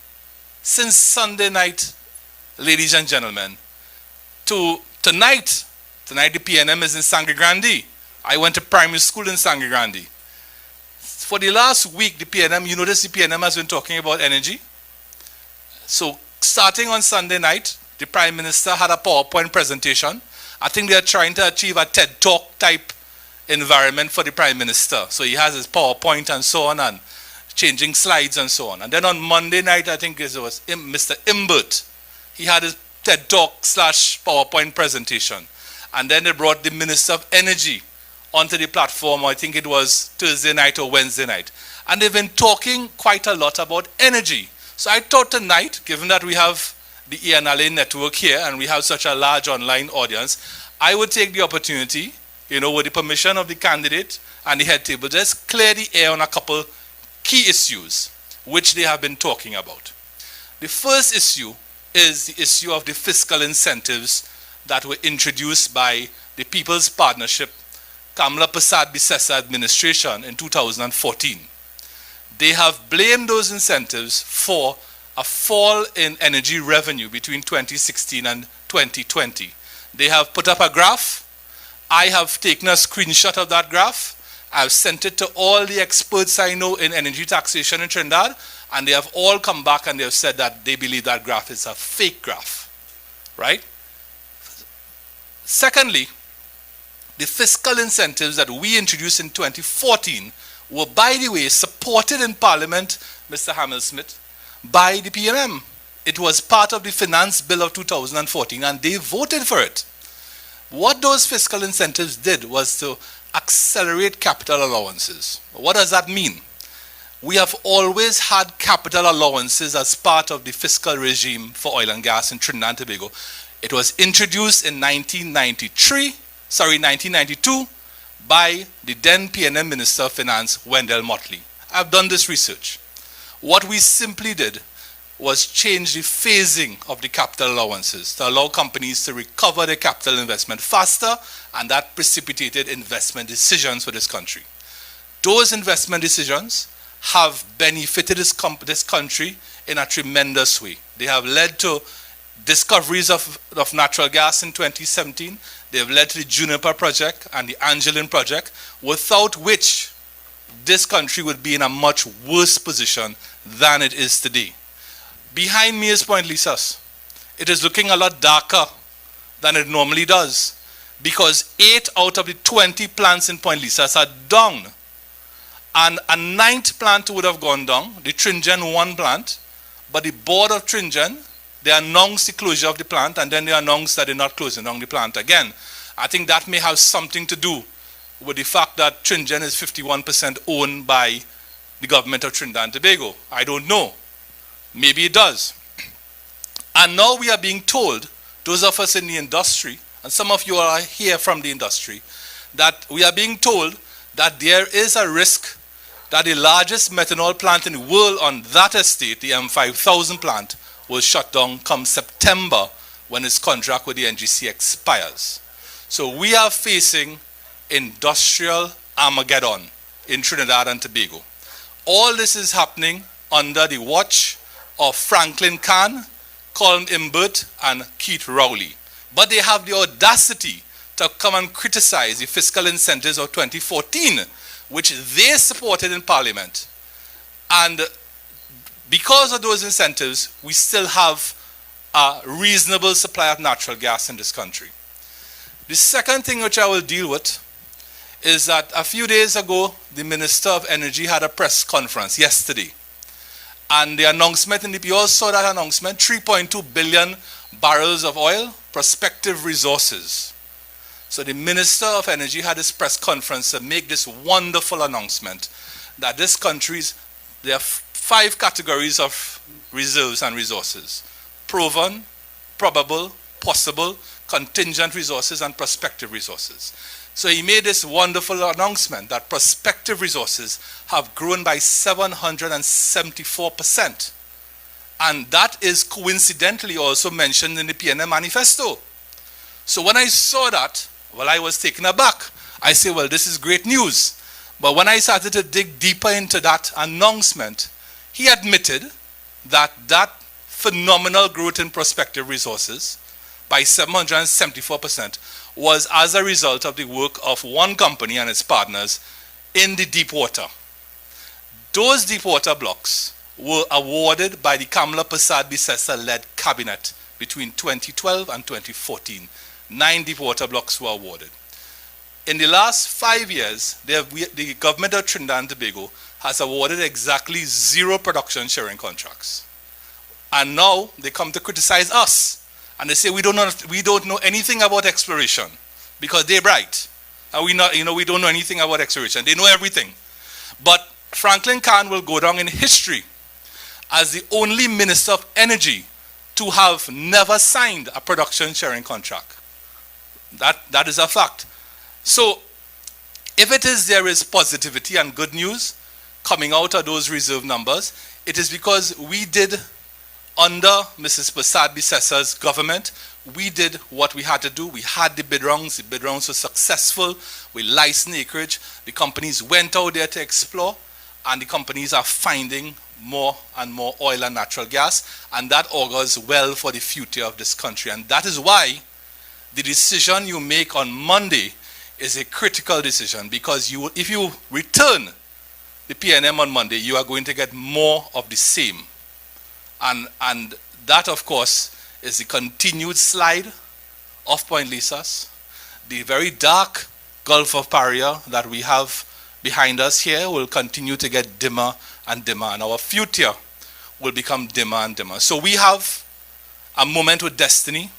ladies and gentlemen, to tonight the PNM is in Sangre Grande. I went to primary school in Sangre Grande. For the last week, the PNM, you notice the PNM has been talking about energy. So starting on Sunday night, the Prime Minister had a PowerPoint presentation. I think they are trying to achieve a TED Talk type environment for the Prime Minister. So he has his PowerPoint and so on, and changing slides and so on. And then on Monday night, I think it was Mr. Imbert. He had his TED Talk / PowerPoint presentation. And then they brought the Minister of Energy onto the platform. I think it was Thursday night or Wednesday night. And they've been talking quite a lot about energy. So I thought tonight, given that we have the Ian Alleyne network here and we have such a large online audience, I would take the opportunity, with the permission of the candidate and the head table, just clear the air on a couple key issues which they have been talking about. The first issue is the issue of the fiscal incentives that were introduced by the People's Partnership Kamla Prasad Bisesa administration in 2014. They have blamed those incentives for a fall in energy revenue between 2016 and 2020. They have put up a graph. I have taken a screenshot of that graph. I've sent it to all the experts I know in energy taxation in Trinidad, and they have all come back and they have said that they believe that graph is a fake graph, right? Secondly, the fiscal incentives that we introduced in 2014 were, by the way, supported in Parliament, Mr. Hamel-Smith, by the PNM. It was part of the Finance Bill of 2014, and they voted for it. What those fiscal incentives did was to accelerate capital allowances. What does that mean? We have always had capital allowances as part of the fiscal regime for oil and gas in Trinidad and Tobago. It was introduced in 1992 by the then PNM Minister of Finance, Wendell Motley. I've done this research. What we simply did, was change the phasing of the capital allowances to allow companies to recover their capital investment faster, and that precipitated investment decisions for this country. Those investment decisions have benefited this country in a tremendous way. They have led to discoveries of natural gas in 2017. They have led to the Juniper project and the Angeline project, without which this country would be in a much worse position than it is today. Behind me is Point Lisas. It is looking a lot darker than it normally does, because 8 out of the 20 plants in Point Lisas are down. And a 9th plant would have gone down, the Tringen 1 plant, but the board of Tringen, they announced the closure of the plant, and then they announced that they're not closing down the plant again. I think that may have something to do with the fact that Tringen is 51% owned by the government of Trinidad and Tobago. I don't know. Maybe it does. And now we are being told, those of us in the industry, and some of you are here from the industry, that we are being told that there is a risk that the largest methanol plant in the world on that estate, the M5000 plant, will shut down come September when its contract with the NGC expires. So we are facing industrial Armageddon in Trinidad and Tobago. All this is happening under the watch of Franklin Kahn, Colin Imbert, and Keith Rowley. But they have the audacity to come and criticize the fiscal incentives of 2014, which they supported in Parliament. And because of those incentives, we still have a reasonable supply of natural gas in this country. The second thing which I will deal with is that a few days ago, the Minister of Energy had a press conference yesterday. And the announcement, and you all saw that announcement, 3.2 billion barrels of oil, prospective resources. So the Minister of Energy had this press conference to make this wonderful announcement that this country's, there are 5 categories of reserves and resources: proven, probable, possible, contingent resources, and prospective resources. So he made this wonderful announcement that prospective resources have grown by 774%. And that is coincidentally also mentioned in the PNM manifesto. So when I saw that, well, I was taken aback. I say, well, this is great news. But when I started to dig deeper into that announcement, he admitted that that phenomenal growth in prospective resources by 774% was as a result of the work of one company and its partners in the deep water. Those deep water blocks were awarded by the Kamala Persad-Bissessar-led cabinet between 2012 and 2014. 9 deep water blocks were awarded. In the last 5 years, the government of Trinidad and Tobago has awarded exactly 0 production sharing contracts. And now they come to criticize us. And they say we don't know anything about exploration because they're bright. And we don't know anything about exploration. They know everything. But Franklin Kahn will go down in history as the only Minister of Energy to have never signed a production sharing contract. That is a fact. So if there is positivity and good news coming out of those reserve numbers, it is because we did, under Mrs. Persad-Bissessar's government, we did what we had to do. We had the bid rounds. The bid rounds were successful. We licensed acreage. The companies went out there to explore, and the companies are finding more and more oil and natural gas, and that augurs well for the future of this country. And that is why the decision you make on Monday is a critical decision, because if you return the PNM on Monday, you are going to get more of the same. And that, of course, is the continued slide of Point Lisas. The very dark Gulf of Paria that we have behind us here will continue to get dimmer and dimmer, and our future will become dimmer and dimmer. So we have a moment with destiny.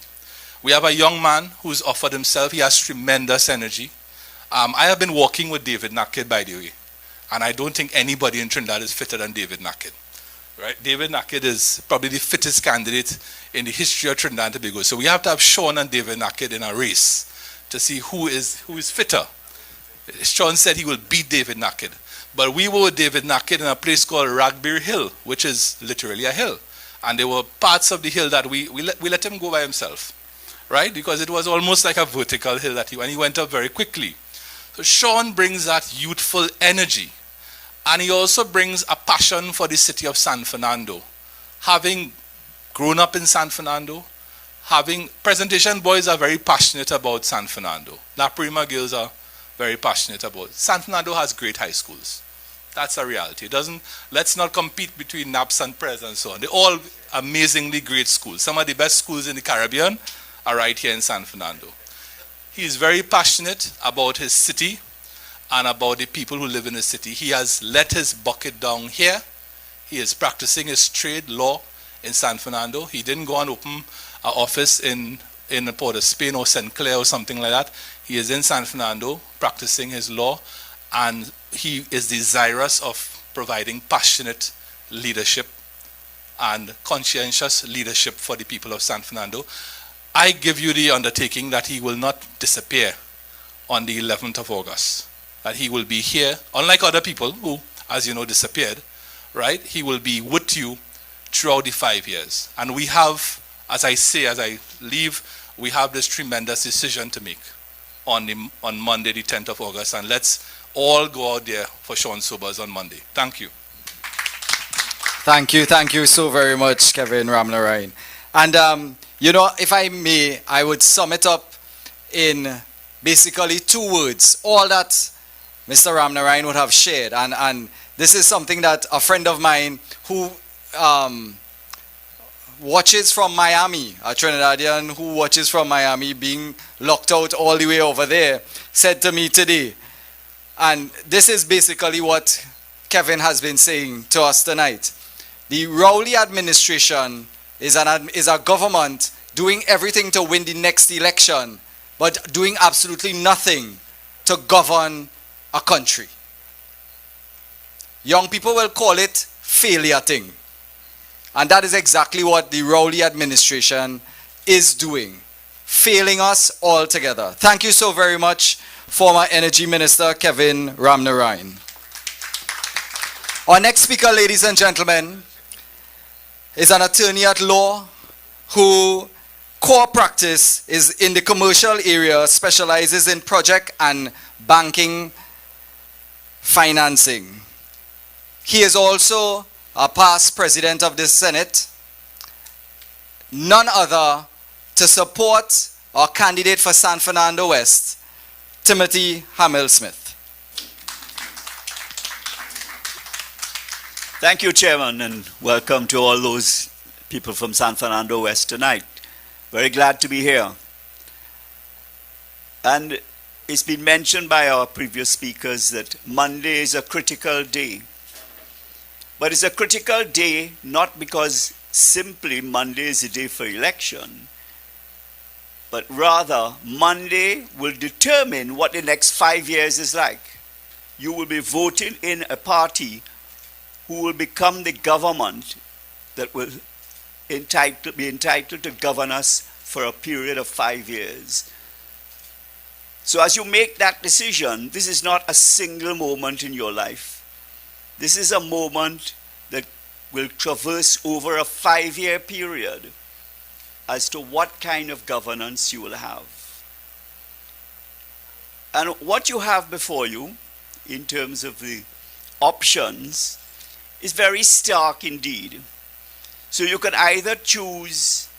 We have a young man who's offered himself. He has tremendous energy. I have been working with David Nakid, by the way, and I don't think anybody in Trinidad is fitter than David Nakid. Right? David Nakid is probably the fittest candidate in the history of Trinidad and Tobago. So we have to have Sean and David Nakid in a race to see who is fitter. Sean said he will beat David Nakid. But we were with David Nakid in a place called Ragbeer Hill, which is literally a hill. And there were parts of the hill that we let him go by himself, right? Because it was almost like a vertical hill and he went up very quickly. So Sean brings that youthful energy. And he also brings a passion for the city of San Fernando. Having grown up in San Fernando, presentation boys are very passionate about San Fernando. La Prima girls are very passionate about it. San Fernando has great high schools. That's a reality. Let's not compete between NAPS and Pres and so on. They're all amazingly great schools. Some of the best schools in the Caribbean are right here in San Fernando. He is very passionate about his city and about the people who live in the city. He has let his bucket down here. He is practicing his trade law in San Fernando. He didn't go and open an office in Port of Spain or St. Clair or something like that. He is in San Fernando practicing his law, and he is desirous of providing passionate leadership and conscientious leadership for the people of San Fernando. I give you the undertaking that he will not disappear on the 11th of August. That he will be here, unlike other people who, as you know, disappeared, right? He will be with you throughout the 5 years. And we have, as I leave, we have this tremendous decision to make on Monday, the 10th of August. And let's all go out there for Sean Sobers on Monday. Thank you. Thank you so very much, Kevin Ramnarine. And, if I may, I would sum it up in basically 2 words. All that Mr. Ramnarine would have shared. And this is something that a friend of mine who watches from Miami, a Trinidadian who watches from Miami, being locked out all the way over there, said to me today. And this is basically what Kevin has been saying to us tonight. The Rowley administration is a government doing everything to win the next election, but doing absolutely nothing to govern a country. Young people will call it failure thing. And that is exactly what the Rowley administration is doing. Failing us altogether. Thank you so very much, former Energy Minister Kevin Ramnarine. Our next speaker, ladies and gentlemen, is an attorney at law who core practice is in the commercial area, specializes in project and banking financing. He is also a past president of the Senate, none other to support our candidate for San Fernando West, Timothy Hamel-Smith. Thank you, Chairman, and welcome to all those people from San Fernando West tonight. Very glad to be here. And it's been mentioned by our previous speakers that Monday is a critical day. But it's a critical day not because simply Monday is a day for election, but rather Monday will determine what the next 5 years is like. You will be voting in a party who will become the government that will be entitled to govern us for a period of 5 years. So as you make that decision, this is not a single moment in your life. This is a moment that will traverse over a 5-year period as to what kind of governance you will have. And what you have before you in terms of the options is very stark indeed. So you can either choose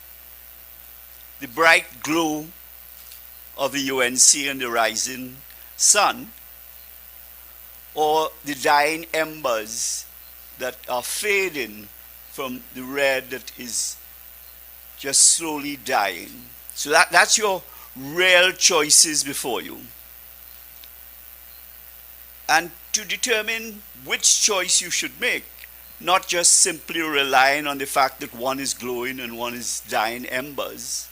the bright glow of the UNC and the rising sun, or the dying embers that are fading from the red that is just slowly dying. So that's your real choices before you. And to determine which choice you should make, not just simply relying on the fact that one is glowing and one is dying embers,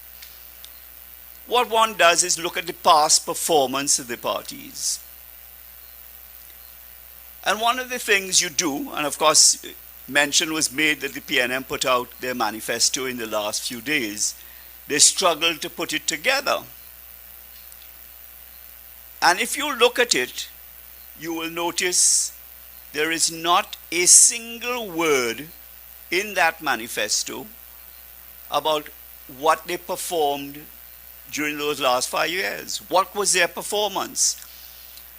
what one does is look at the past performance of the parties. And one of the things you do, and of course mention was made that the PNM put out their manifesto in the last few days, they struggled to put it together. And if you look at it, you will notice there is not a single word in that manifesto about what they performed during those last 5 years. What was their performance?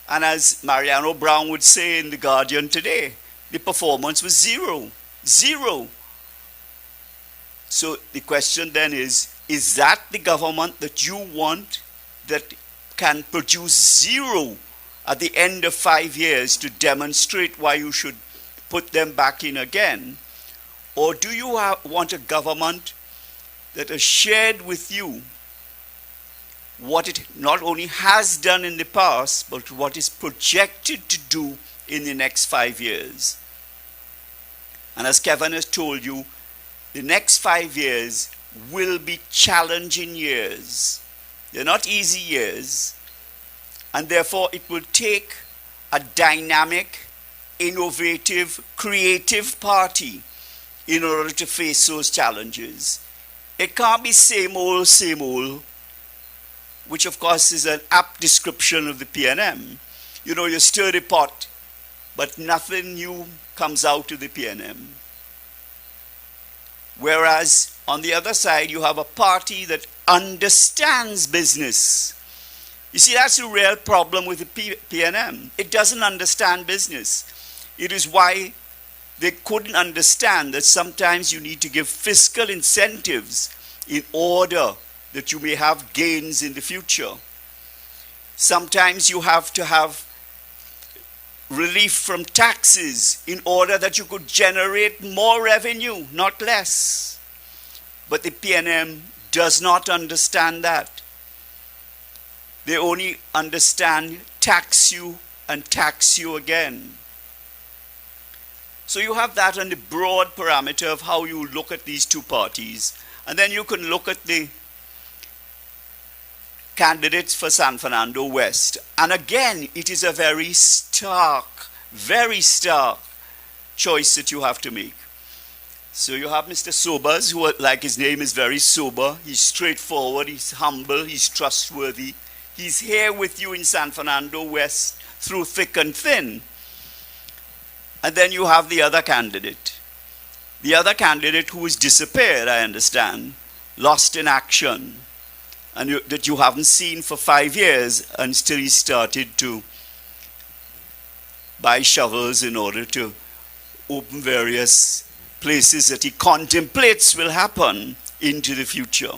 And as Mariano Brown would say in The Guardian today, the performance was zero. Zero. So the question then is that the government that you want that can produce zero at the end of 5 years to demonstrate why you should put them back in again? Or do you want a government that has shared with you what it not only has done in the past, but what is projected to do in the next 5 years? And as Kevin has told you, the next 5 years will be challenging years. They're not easy years, and therefore it will take a dynamic, innovative, creative party in order to face those challenges. It can't be same old, which of course is an apt description of the PNM. You know, you stir the pot, but nothing new comes out of the PNM. Whereas on the other side, you have a party that understands business. You see, that's the real problem with the PNM. It doesn't understand business. It is why they couldn't understand that sometimes you need to give fiscal incentives in order that you may have gains in the future. Sometimes you have to have relief from taxes in order that you could generate more revenue, not less. But the PNM does not understand that. They only understand tax you and tax you again. So you have that on the broad parameter of how you look at these two parties. And then you can look at the candidates for San Fernando West. And again, it is a very stark choice that you have to make. So you have Mr. Sobers, who, like his name, is very sober. He's straightforward, he's humble, he's trustworthy. He's here with you in San Fernando West through thick and thin. And then you have the other candidate. The other candidate who has disappeared, I understand, lost in action, and that you haven't seen for 5 years until he started to buy shovels in order to open various places that he contemplates will happen into the future.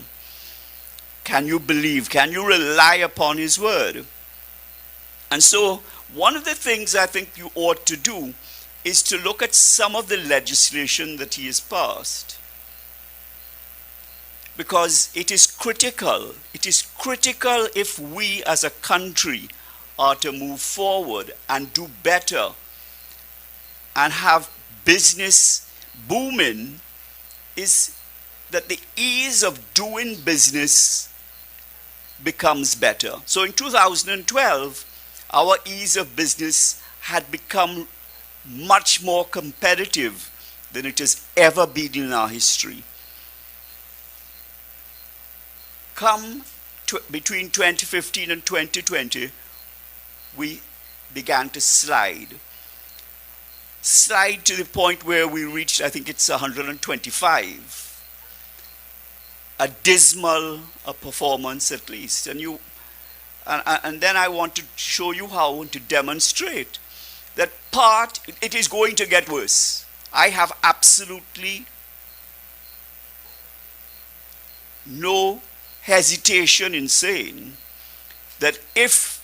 Can you believe? Can you rely upon his word? And so one of the things I think you ought to do is to look at some of the legislation that he has passed. Because it is critical. It is critical if we as a country are to move forward and do better and have business booming, is that the ease of doing business becomes better. So in 2012, our ease of business had become much more competitive than it has ever been in our history. Between 2015 and 2020, we began to slide to the point where we reached, I think it's 125. A dismal performance at least. And then I want to show you how to demonstrate that it is going to get worse. I have absolutely no hesitation in saying that if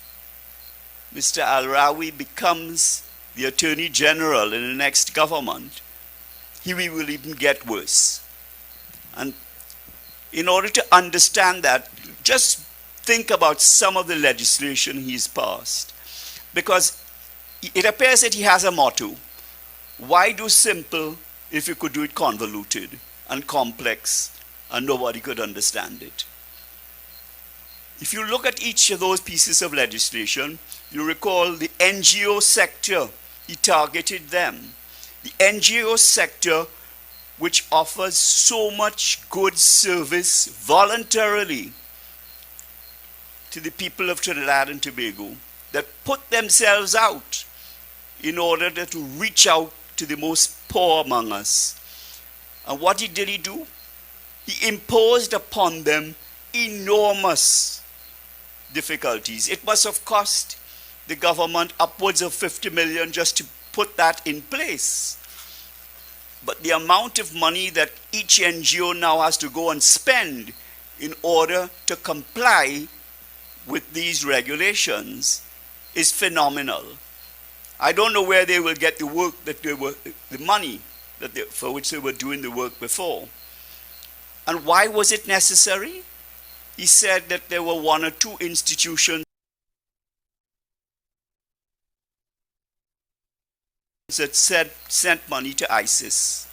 Mr. Al-Rawi becomes the Attorney General in the next government, he will even get worse. And in order to understand that, just think about some of the legislation he's passed. Because it appears that he has a motto: why do simple if you could do it convoluted and complex and nobody could understand it? If you look at each of those pieces of legislation, you recall the NGO sector, he targeted them. The NGO sector, which offers so much good service voluntarily to the people of Trinidad and Tobago, that put themselves out in order to reach out to the most poor among us. And what did he do? He imposed upon them enormous difficulties. It must have cost the government upwards of 50 million just to put that in place. But the amount of money that each NGO now has to go and spend in order to comply with these regulations is phenomenal. I don't know where they will get the work that they were, the money that for which they were doing the work before. And why was it necessary? He said that there were one or two institutions that sent money to ISIS.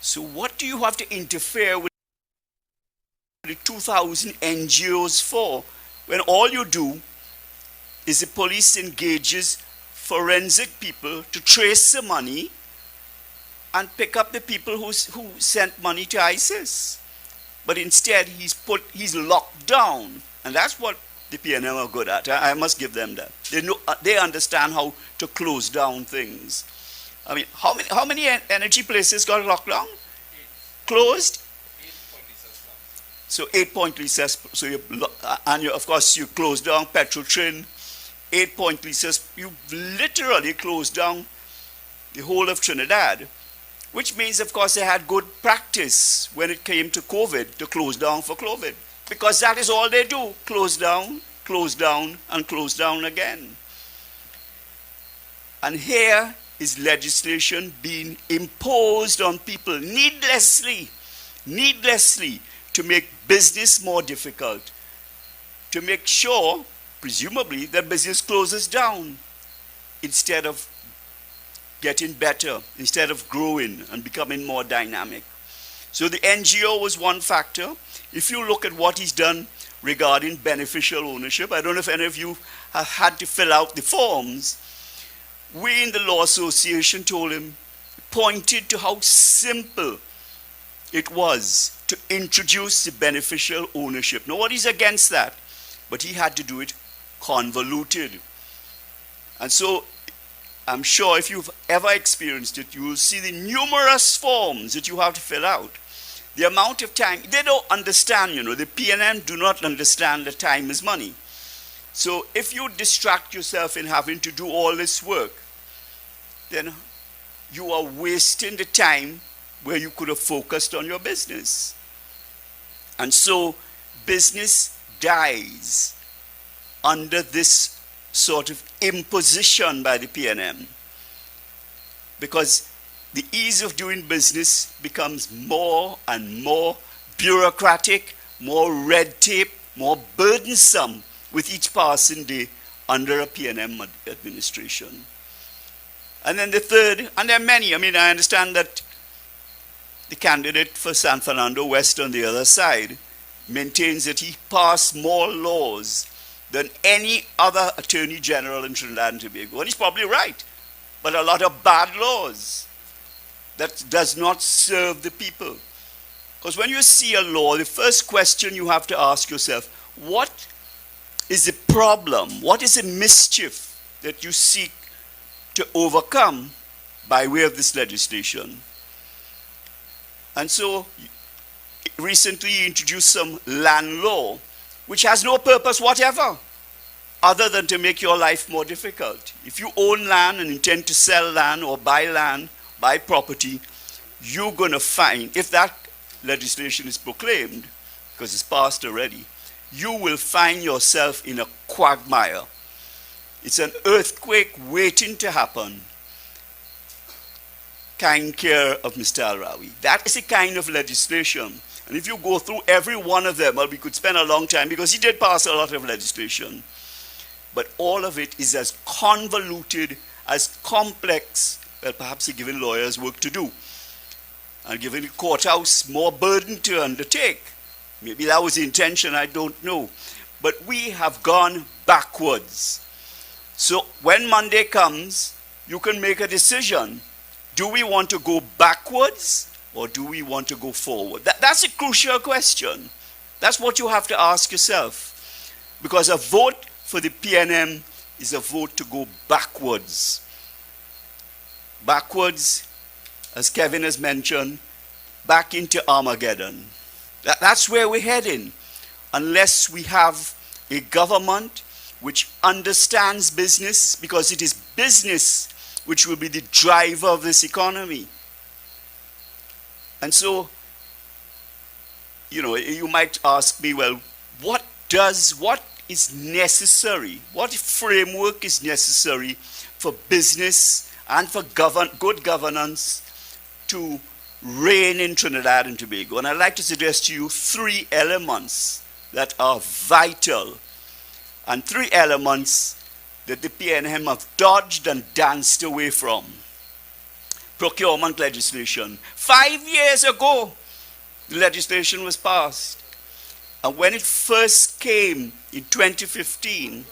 So what do you have to interfere with the 2,000 NGOs for, when all you do is the police engages forensic people to trace the money and pick up the people who sent money to ISIS? But instead, he's locked down. And that's what the PNM are good at. I must give them that. They understand how to close down things. I mean, how many energy places got locked down? Closed? So 8-point recess. So of course you close down Petrotrin. 8-point recess. You literally closed down the whole of Trinidad. Which means, of course, they had good practice when it came to COVID, to close down for COVID. Because that is all they do, close down, and close down again. And here is legislation being imposed on people needlessly, to make business more difficult, to make sure, presumably, that business closes down instead of getting better, instead of growing and becoming more dynamic. So the NGO was one factor. If you look at what he's done regarding beneficial ownership, I don't know if any of you have had to fill out the forms. We in the Law Association told him, pointed to how simple it was to introduce the beneficial ownership. Nobody's against that, but he had to do it convoluted. And so I'm sure if you've ever experienced it, you will see the numerous forms that you have to fill out. The amount of time, they don't understand, the PNM do not understand that time is money. So if you distract yourself in having to do all this work, then you are wasting the time where you could have focused on your business. And so business dies under this sort of imposition by the PNM, because the ease of doing business becomes more and more bureaucratic, more red tape, more burdensome with each passing day under a PNM administration. And then the third, and there are many, I understand that the candidate for San Fernando West on the other side maintains that he passed more laws than any other attorney general in Trinidad and Tobago. And he's probably right, but a lot of bad laws that does not serve the people. Because when you see a law, the first question you have to ask yourself, what is the problem? What is the mischief that you seek to overcome by way of this legislation? And so recently he introduced some land law, which has no purpose whatever other than to make your life more difficult. If you own land and intend to sell land or buy property, you're going to find, if that legislation is proclaimed, because it's passed already, you will find yourself in a quagmire. It's an earthquake waiting to happen. Kind care of Mr. Al-Rawi. That is the kind of legislation. And if you go through every one of them, well, we could spend a long time, because he did pass a lot of legislation. But all of it is as convoluted, as complex, well, perhaps he's giving lawyers work to do, and giving the courthouse more burden to undertake. Maybe that was the intention, I don't know. But we have gone backwards. So when Monday comes, you can make a decision. Do we want to go backwards, or do we want to go forward? That's a crucial question. That's what you have to ask yourself. Because a vote for the PNM is a vote to go backwards. Backwards as Kevin has mentioned, back into Armageddon. That's where we're heading, unless we have a government which understands business, because it is business which will be the driver of this economy. And so, you might ask me, well, what is necessary? What framework is necessary for business and for good governance to reign in Trinidad and Tobago? And I'd like to suggest to you 3 elements that are vital, and 3 elements that the PNM have dodged and danced away from. Procurement legislation. 5 years ago, the legislation was passed. And when it first came in 2015,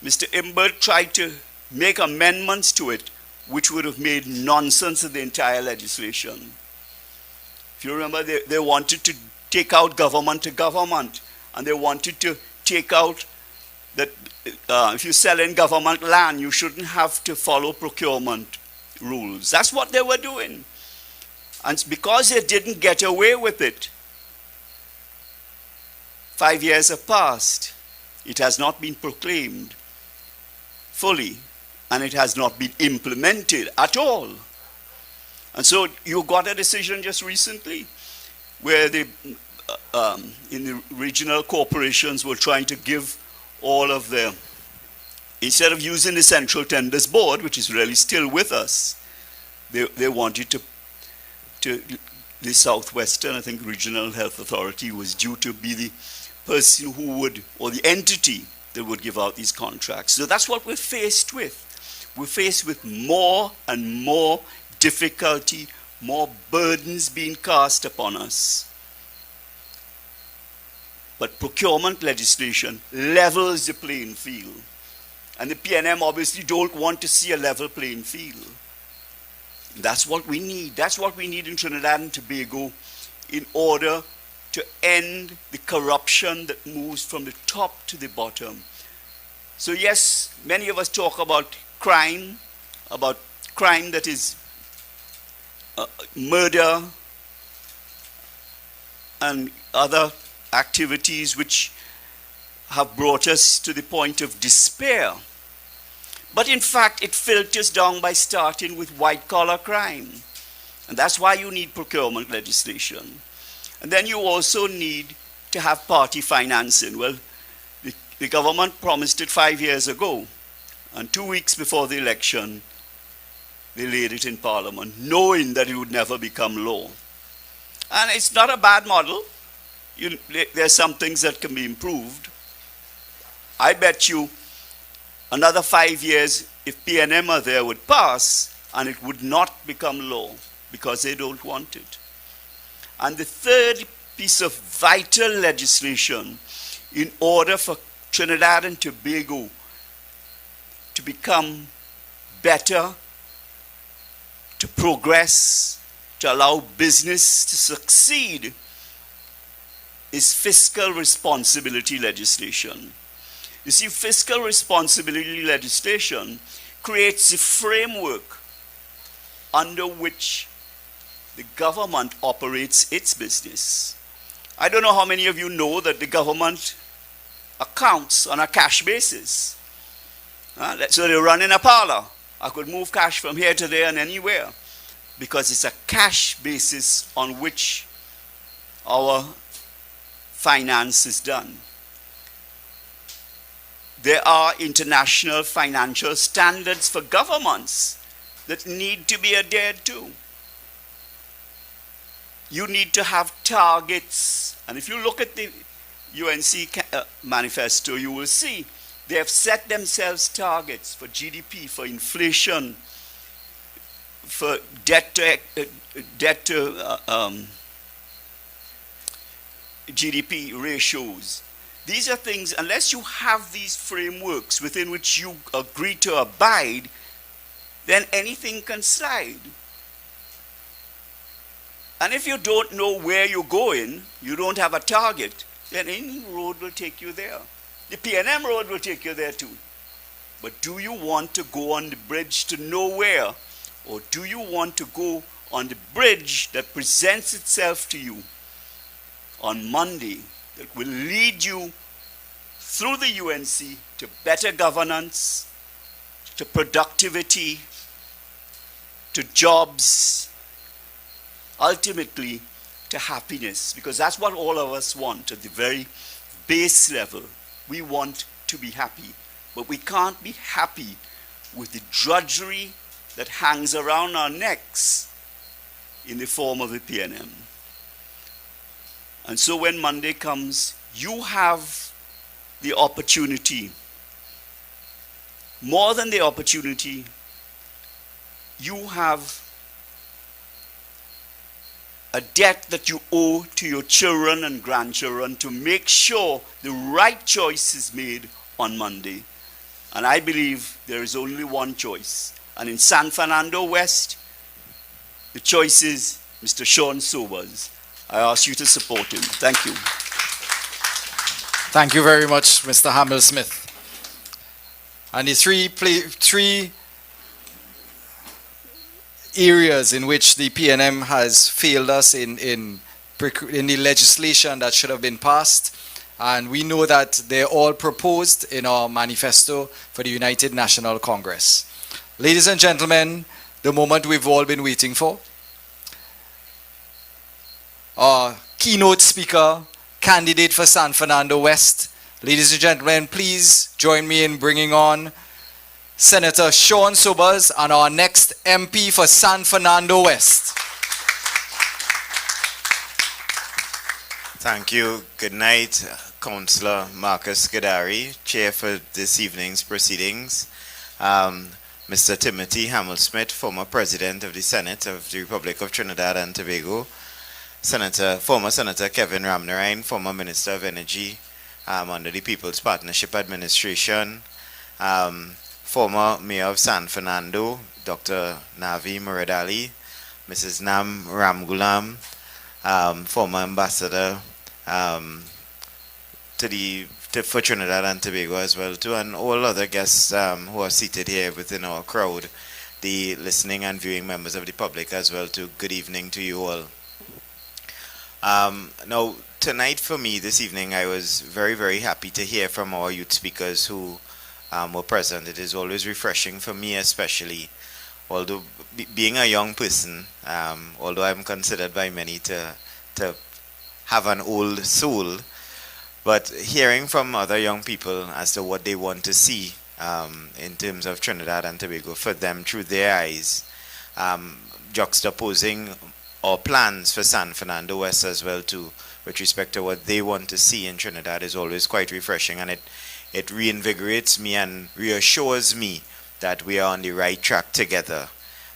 Mr. Imbert tried to make amendments to it which would have made nonsense of the entire legislation. If you remember, they wanted to take out government to government, and they wanted to take out that if you sell in government land, you shouldn't have to follow procurement rules. That's what they were doing. And because they didn't get away with it, 5 years have passed. It has not been proclaimed fully, and it has not been implemented at all. And so you got a decision just recently where in the regional corporations were trying to give all of them, instead of using the Central Tenders Board, which is really still with us, they wanted to the Southwestern, I think, Regional Health Authority was due to be the person who would, or the entity that would give out these contracts. So that's what we're faced with. We're faced with more and more difficulty, more burdens being cast upon us. But procurement legislation levels the playing field. And the PNM obviously don't want to see a level playing field. That's what we need. That's what we need in Trinidad and Tobago in order to end the corruption that moves from the top to the bottom. So yes, many of us talk about crime that is murder and other activities which have brought us to the point of despair. But in fact, it filters down by starting with white-collar crime. And that's why you need procurement legislation. And then you also need to have party financing. Well, the government promised it 5 years ago. And 2 weeks before the election, they laid it in Parliament, knowing that it would never become law. And it's not a bad model. There's some things that can be improved. I bet you another 5 years, if PNM are there, would pass, and it would not become law because they don't want it. And the third piece of vital legislation in order for Trinidad and Tobago to become better, to progress, to allow business to succeed is fiscal responsibility legislation. You see, fiscal responsibility legislation creates a framework under which the government operates its business. I don't know how many of you know that the government accounts on a cash basis. So they run in a parlor. I could move cash from here to there and anywhere because it's a cash basis on which our finance is done. There are international financial standards for governments that need to be adhered to. You need to have targets. And if you look at the UNC manifesto, you will see they have set themselves targets for GDP, for inflation, for debt to GDP ratios. These are things, unless you have these frameworks within which you agree to abide, then anything can slide. And if you don't know where you're going, you don't have a target, then any road will take you there. The PNM road will take you there too. But do you want to go on the bridge to nowhere, Or do you want to go on the bridge that presents itself to you on Monday that will lead you through the UNC to better governance, to productivity, to jobs, ultimately to happiness? Because that's what all of us want at the very base level. We want to be happy, but we can't be happy with the drudgery that hangs around our necks in the form of a PNM. And so when Monday comes, you have the opportunity, more than the opportunity, you have a debt that you owe to your children and grandchildren to make sure the right choice is made on Monday. And I believe there is only one choice. And in San Fernando West, the choice is Mr. Sean Sobers. I ask you to support him. Thank you. Thank you very much, Mr. Hamel-Smith. And the three areas in which the PNM has failed us in the legislation that should have been passed, and we know that they're all proposed in our manifesto for the United National Congress. Ladies and gentlemen, the moment we've all been waiting for. Our keynote speaker, candidate for San Fernando West. Ladies and gentlemen, please join me in bringing on Senator Sean Sobers and our next MP for San Fernando West. Thank you. Good night, Councillor Marcus Gadari, Chair for this evening's proceedings. Mr. Timothy Hamel-Smith, former President of the Senate of the Republic of Trinidad and Tobago. Former Senator Kevin Ramnarine, former Minister of Energy under the People's Partnership Administration. Former Mayor of San Fernando, Dr. Navi Muradali. Mrs. Nam Ramgulam, former Ambassador for Trinidad and Tobago as well too, and all other guests who are seated here within our crowd, the listening and viewing members of the public as well too. Good evening to you all. Now, tonight for me, this evening, I was very, very happy to hear from our youth speakers who were present. It is always refreshing for me especially, although being a young person, although I'm considered by many to have an old soul, but hearing from other young people as to what they want to see in terms of Trinidad and Tobago for them through their eyes, juxtaposing our plans for San Fernando West as well too, with respect to what they want to see in Trinidad, is always quite refreshing, and it reinvigorates me and reassures me that we are on the right track together,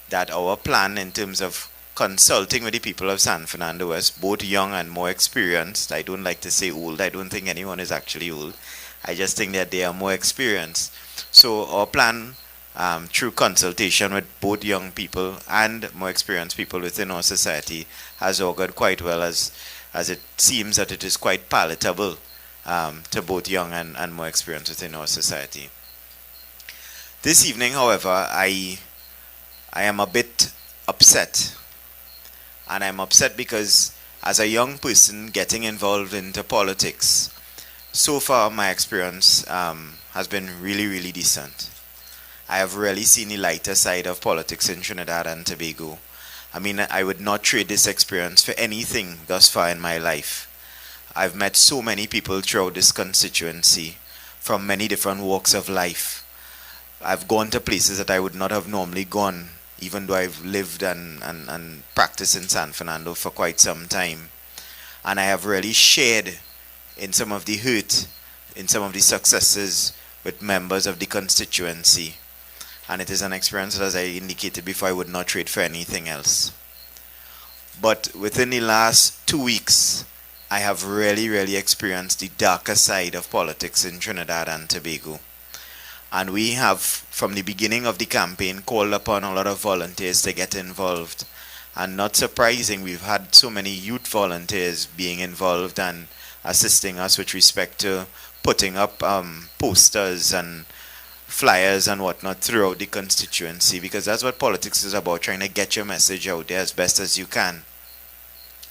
that our plan in terms of consulting with the people of San Fernando West, both young and more experienced. I don't like to say old. I don't think anyone is actually old. I just think that they are more experienced. So our plan, through consultation with both young people and more experienced people within our society, has augured quite well, as it seems that it is quite palatable to both young and more experienced within our society. This evening, however, I am a bit upset. And I'm upset because as a young person getting involved into politics, so far my experience has been really, really decent. I have really seen the lighter side of politics in Trinidad and Tobago. I mean, I would not trade this experience for anything thus far in my life. I've met so many people throughout this constituency from many different walks of life. I've gone to places that I would not have normally gone, even though I've lived and practiced in San Fernando for quite some time. And I have really shared in some of the hurt, in some of the successes with members of the constituency. And it is an experience that, as I indicated before, I would not trade for anything else. But within the last 2 weeks, I have really, really experienced the darker side of politics in Trinidad and Tobago. And we have, from the beginning of the campaign, called upon a lot of volunteers to get involved. And not surprising, we've had so many youth volunteers being involved and assisting us with respect to putting up posters and flyers and whatnot throughout the constituency, because that's what politics is about, trying to get your message out there as best as you can.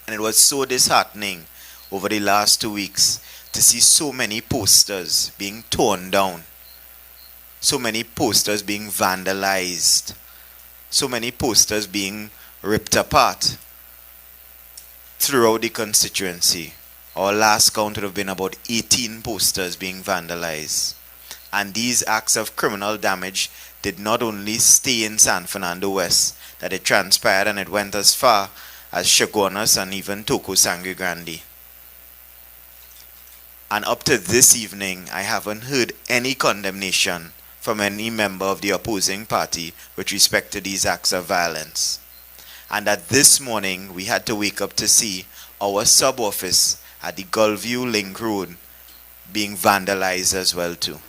And it was so disheartening over the last 2 weeks to see so many posters being torn down, so many posters being vandalized, so many posters being ripped apart throughout the constituency. Our last count would have been about 18 posters being vandalized. And these acts of criminal damage did not only stay in San Fernando West, that it transpired and it went as far as Chaguanas and even Toco Sangre Grande. And up to this evening, I haven't heard any condemnation from any member of the opposing party with respect to these acts of violence. And that this morning, we had to wake up to see our sub-office at the Gulfview Link Road being vandalized as well too.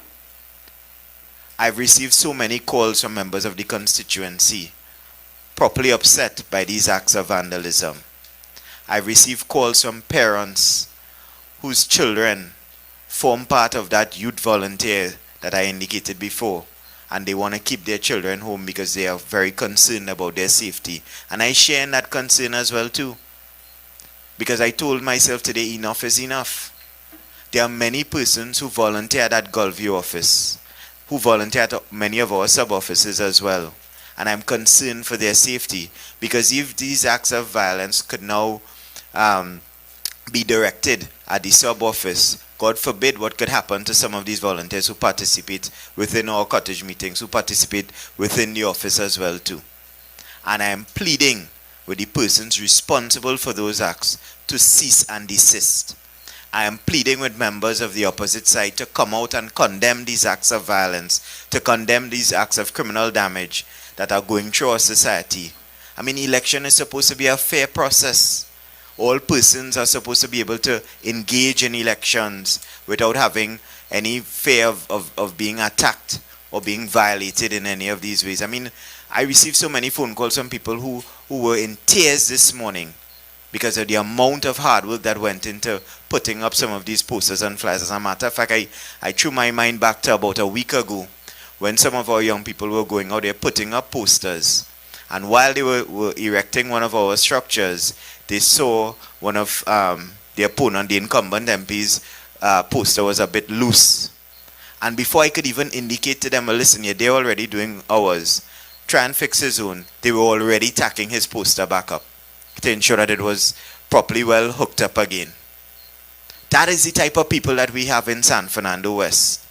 I've received so many calls from members of the constituency, properly upset by these acts of vandalism. I've received calls from parents whose children form part of that youth volunteer that I indicated before, and they want to keep their children home because they are very concerned about their safety. And I share in that concern as well too, because I told myself today, enough is enough. There are many persons who volunteer at that Gulfview office, who volunteer at many of our sub-offices as well. And I'm concerned for their safety, because if these acts of violence could now be directed at the sub-office, God forbid what could happen to some of these volunteers who participate within our cottage meetings, who participate within the office as well too. And I am pleading with the persons responsible for those acts to cease and desist. I am pleading with members of the opposite side to come out and condemn these acts of violence, to condemn these acts of criminal damage that are going through our society. I mean, election is supposed to be a fair process. All persons are supposed to be able to engage in elections without having any fear of being attacked or being violated in any of these ways. I mean, I received so many phone calls from people who were in tears this morning because of the amount of hard work that went into putting up some of these posters and flyers. As a matter of fact, I threw my mind back to about a week ago when some of our young people were going out there putting up posters. And while they were erecting one of our structures, they saw one of the opponent, the incumbent MP's poster was a bit loose. And before I could even indicate to them, well, listen, yeah, they're already doing ours, try and fix his own, they were already tacking his poster back up to ensure that it was properly well hooked up again. That is the type of people that we have in San Fernando West.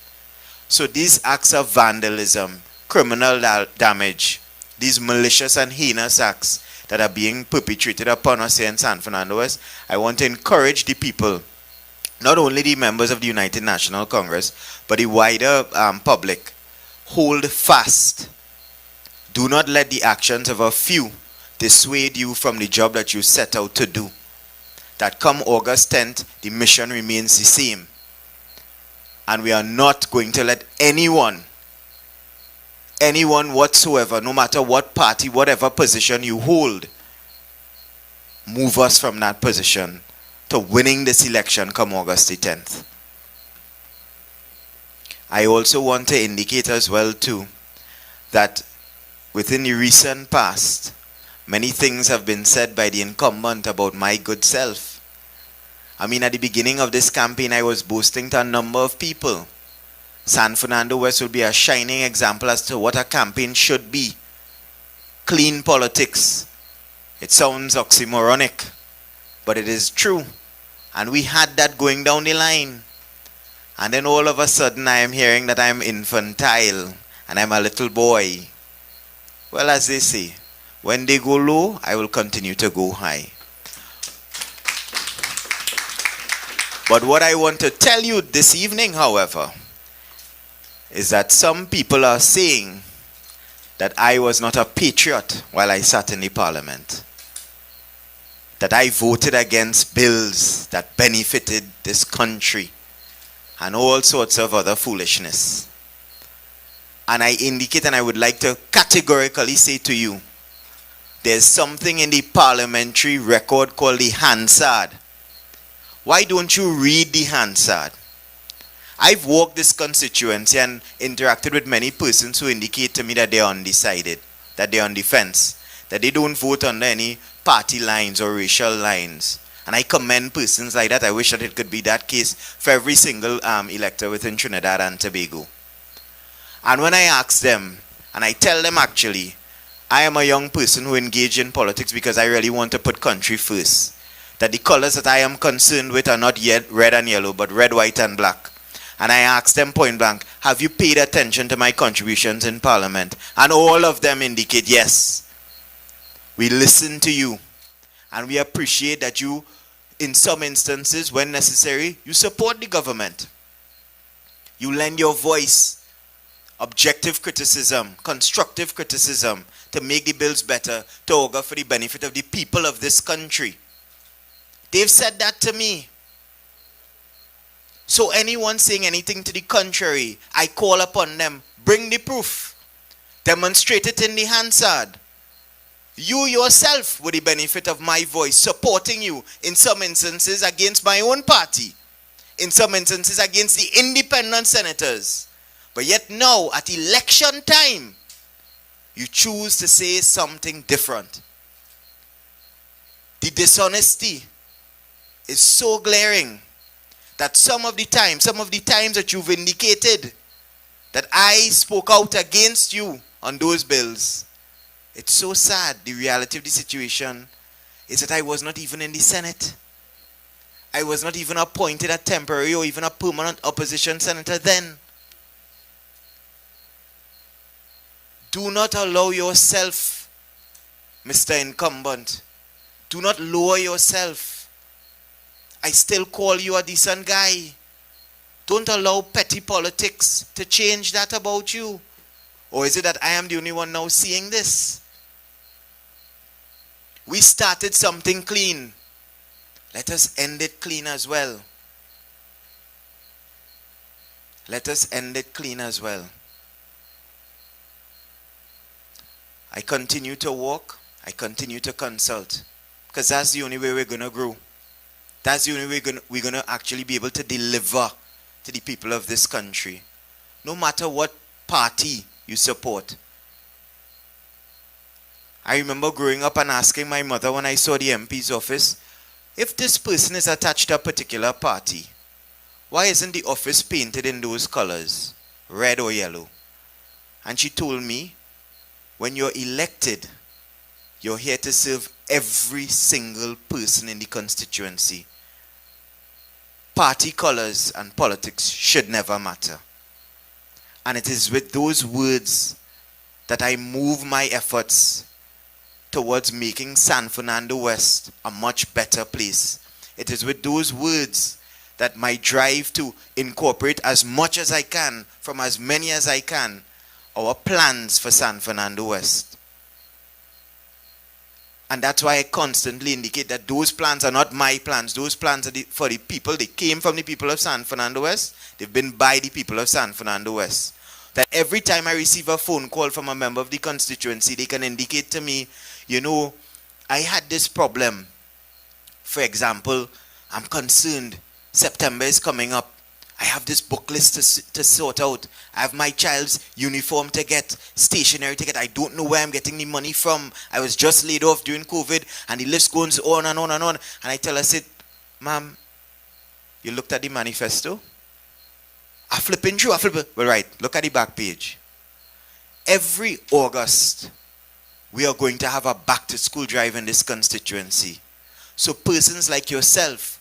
So these acts of vandalism, criminal damage, these malicious and heinous acts that are being perpetrated upon us here in San Fernando West, I want to encourage the people, not only the members of the United National Congress, but the wider public, hold fast. Do not let the actions of a few dissuade you from the job that you set out to do. That come August 10th, the mission remains the same. And we are not going to let anyone whatsoever, no matter what party, whatever position you hold, move us from that position to winning this election come August the 10th. I also want to indicate as well too that within the recent past, many things have been said by the incumbent about my good self. I mean, at the beginning of this campaign, I was boasting to a number of people. San Fernando West will be a shining example as to what a campaign should be. Clean politics. It sounds oxymoronic, but it is true. And we had that going down the line. And then all of a sudden I am hearing that I am infantile and I'm a little boy. Well, as they say, when they go low, I will continue to go high. But what I want to tell you this evening, however, is that some people are saying that I was not a patriot while I sat in the parliament. That I voted against bills that benefited this country and all sorts of other foolishness. And I indicate, and I would like to categorically say to you, there's something in the parliamentary record called the Hansard. Why don't you read the Hansard? I've walked this constituency and interacted with many persons who indicate to me that they're undecided, that they're on the fence, that they don't vote under any party lines or racial lines. And I commend persons like that. I wish that it could be that case for every single elector within Trinidad and Tobago. And when I ask them, and I tell them actually, I am a young person who engaged in politics because I really want to put country first. That the colors that I am concerned with are not yet red and yellow, but red, white, and black. And I asked them point blank, have you paid attention to my contributions in Parliament? And all of them indicate, yes. We listen to you. And we appreciate that you, in some instances, when necessary, you support the government. You lend your voice, objective criticism, constructive criticism, to make the bills better, to augur for the benefit of the people of this country. They've said that to me. So anyone saying anything to the contrary, I call upon them, bring the proof. Demonstrate it in the Hansard. You yourself were the benefit of my voice, supporting you in some instances against my own party, in some instances against the independent senators. But yet now, at election time, you choose to say something different. The dishonesty is so glaring that some of the times that you've indicated that I spoke out against you on those bills, it's so sad. The reality of the situation is that I was not even in the Senate. I was not even appointed a temporary or even a permanent opposition senator then. Do not allow yourself, Mr. Incumbent, do not lower yourself. I still call you a decent guy. Don't allow petty politics to change that about you. Or is it that I am the only one now seeing this? We started something clean. Let us end it clean as well. Let us end it clean as well. I continue to walk. I continue to consult. Because that's the only way we're going to grow. That's the only way we're going to actually be able to deliver to the people of this country. No matter what party you support. I remember growing up and asking my mother when I saw the MP's office, if this person is attached to a particular party, why isn't the office painted in those colors, red or yellow? And she told me, when you're elected, you're here to serve every single person in the constituency. Party colors and politics should never matter. And it is with those words that I move my efforts towards making San Fernando West a much better place. It is with those words that my drive to incorporate as much as I can, from as many as I can, our plans for San Fernando West. And that's why I constantly indicate that those plans are not my plans. Those plans are for the people. They came from the people of San Fernando West. They've been by the people of San Fernando West. That every time I receive a phone call from a member of the constituency, they can indicate to me, you know, I had this problem. For example, I'm concerned. September is coming up. I have this book list to sort out. I have my child's uniform to get, stationery to get. I don't know where I'm getting the money from. I was just laid off during COVID, and the list goes on and on and on. And I tell her, I said, ma'am, you looked at the manifesto? I flipping through, well, right, look at the back page. Every August, we are going to have a back-to-school drive in this constituency. So persons like yourself,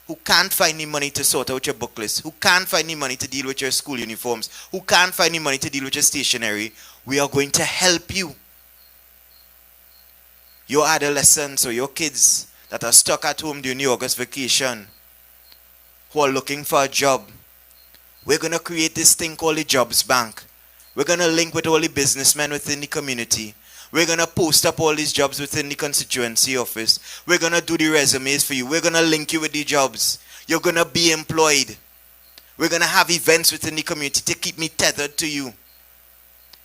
who can't find the money to sort out your book list, who can't find the money to deal with your school uniforms, who can't find the money to deal with your stationery, we are going to help you. Your adolescents or your kids that are stuck at home during the August vacation, who are looking for a job, we're going to create this thing called the Jobs Bank. We're going to link with all the businessmen within the community. We're going to post up all these jobs within the constituency office. We're going to do the resumes for you. We're going to link you with the jobs. You're going to be employed. We're going to have events within the community to keep me tethered to you.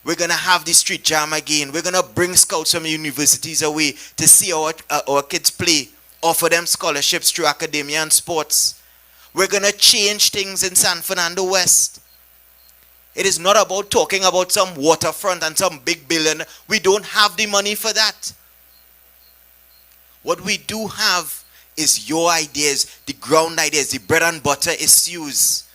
We're going to have the street jam again. We're going to bring scouts from universities away to see our kids play. Offer them scholarships through academia and sports. We're going to change things in San Fernando West. It is not about talking about some waterfront and some big billion. We don't have the money for that. What we do have is your ideas, the ground ideas, the bread and butter issues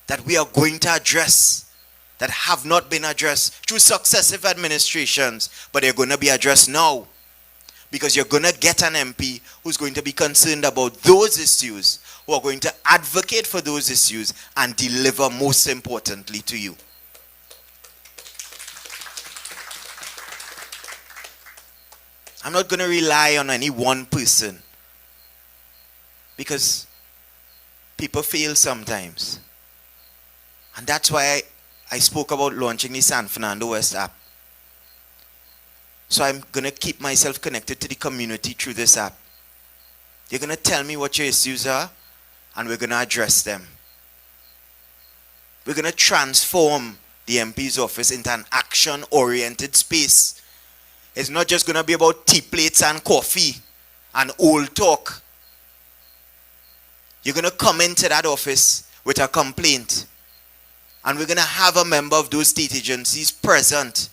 that we are going to address, that have not been addressed through successive administrations, but they're going to be addressed now. Because you're going to get an MP who's going to be concerned about those issues, who are going to advocate for those issues and deliver most importantly to you. I'm not going to rely on any one person, because people fail sometimes. And that's why I spoke about launching the San Fernando West app. So I'm going to keep myself connected to the community through this app. You're going to tell me what your issues are, and we're going to address them. We're going to transform the MP's office into an action-oriented space. It's not just going to be about tea plates and coffee and old talk. You're going to come into that office with a complaint, and we're going to have a member of those state agencies present.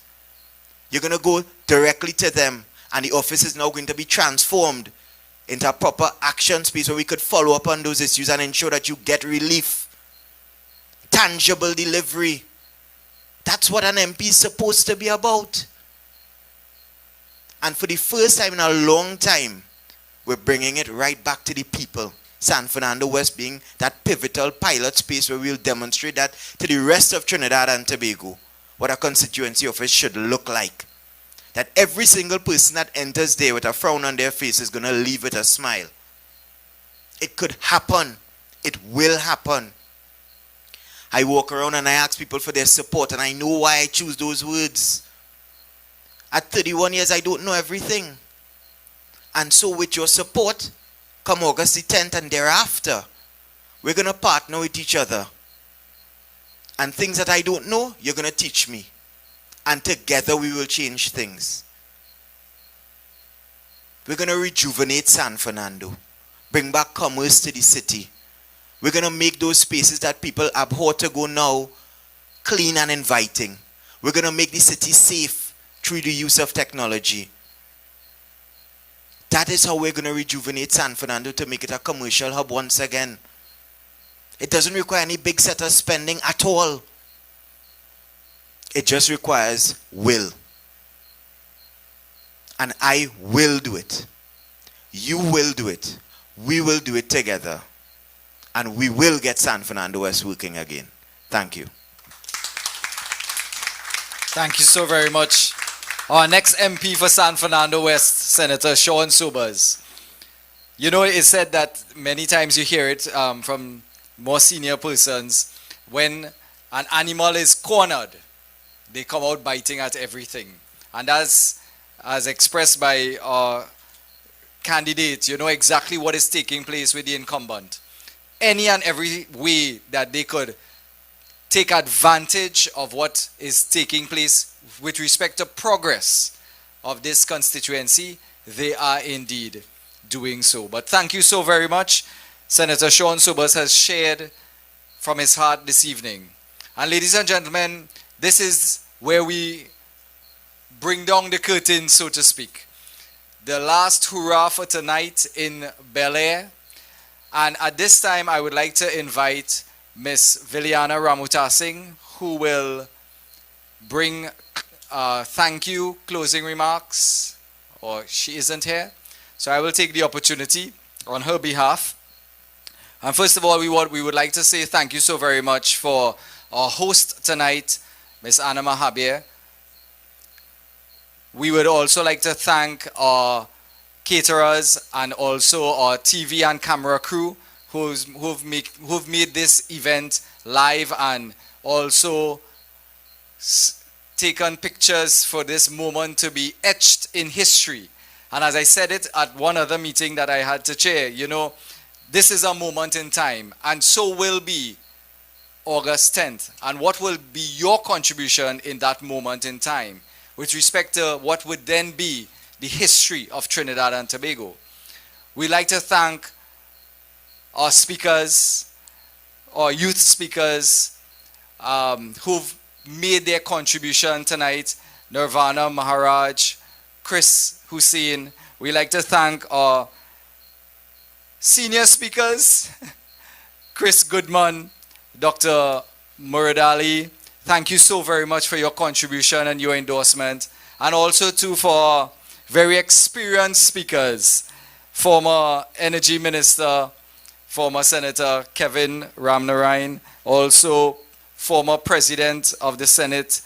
You're going to go directly to them, and the office is now going to be transformed into a proper action space where we could follow up on those issues and ensure that you get relief. Tangible delivery. That's what an MP is supposed to be about. And for the first time in a long time, we're bringing it right back to the people. San Fernando West being that pivotal pilot space where we'll demonstrate that to the rest of Trinidad and Tobago, what a constituency office should look like. That every single person that enters there with a frown on their face is going to leave with a smile. It could happen. It will happen. I walk around and I ask people for their support, and I know why I choose those words. At 31 years, I don't know everything. And so with your support, come August the 10th and thereafter, we're going to partner with each other. And things that I don't know, you're going to teach me. And together we will change things. We're going to rejuvenate San Fernando. Bring back commerce to the city. We're going to make those spaces that people abhor to go now clean and inviting. We're going to make the city safe through the use of technology. That is how we're going to rejuvenate San Fernando to make it a commercial hub once again. It doesn't require any big set of spending at all. It just requires will. And I will do it. You will do it. We will do it together. And we will get San Fernando West working again. Thank you. Thank you so very much. Our next MP for San Fernando West, Senator Sean Sobers. You know, it's said that many times you hear it from more senior persons, when an animal is cornered, they come out biting at everything. And as expressed by our candidate, you know exactly what is taking place with the incumbent. Any and every way that they could take advantage of what is taking place with respect to progress of this constituency, they are indeed doing so. But thank you so very much. Senator Sean Sobers has shared from his heart this evening. And ladies and gentlemen, this is where we bring down the curtain, so to speak. The last hurrah for tonight in Bel Air. And at this time, I would like to invite Miss Viliana Ramutasing, who will bring thank you closing remarks, or she isn't here. So I will take the opportunity on her behalf. And first of all, we would like to say thank you so very much for our host tonight, Miss Anna Mahabir. We would also like to thank our caterers and also our TV and camera crew who've made this event live and also taken pictures for this moment to be etched in history. And as I said it at one other meeting that I had to chair, you know, this is a moment in time, and so will be August 10th. And what will be your contribution in that moment in time with respect to what would then be the history of Trinidad and Tobago? We'd like to thank our speakers, our youth speakers, who've made their contribution tonight. Nirvana Maharaj, Chris Hussein. We like to thank our senior speakers, Chris Goodman, Dr. Muradali. Thank you so very much for your contribution and your endorsement. And also too for very experienced speakers, former Energy Minister, former Senator Kevin Ramnarine, also former President of the Senate,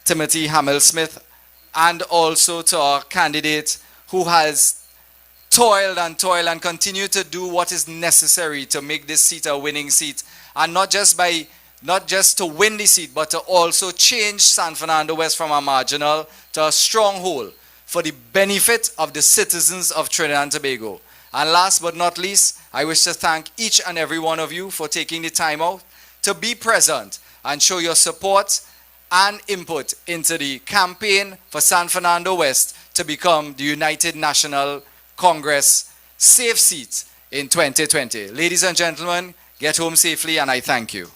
Timothy Hamel-Smith, and also to our candidate who has toiled and continue to do what is necessary to make this seat a winning seat, and not just to win the seat, but to also change San Fernando West from a marginal to a stronghold for the benefit of the citizens of Trinidad and Tobago. And last but not least, I wish to thank each and every one of you for taking the time out to be present and show your support and input into the campaign for San Fernando West to become the United National Congress safe seat in 2020. Ladies and gentlemen, get home safely, and I thank you.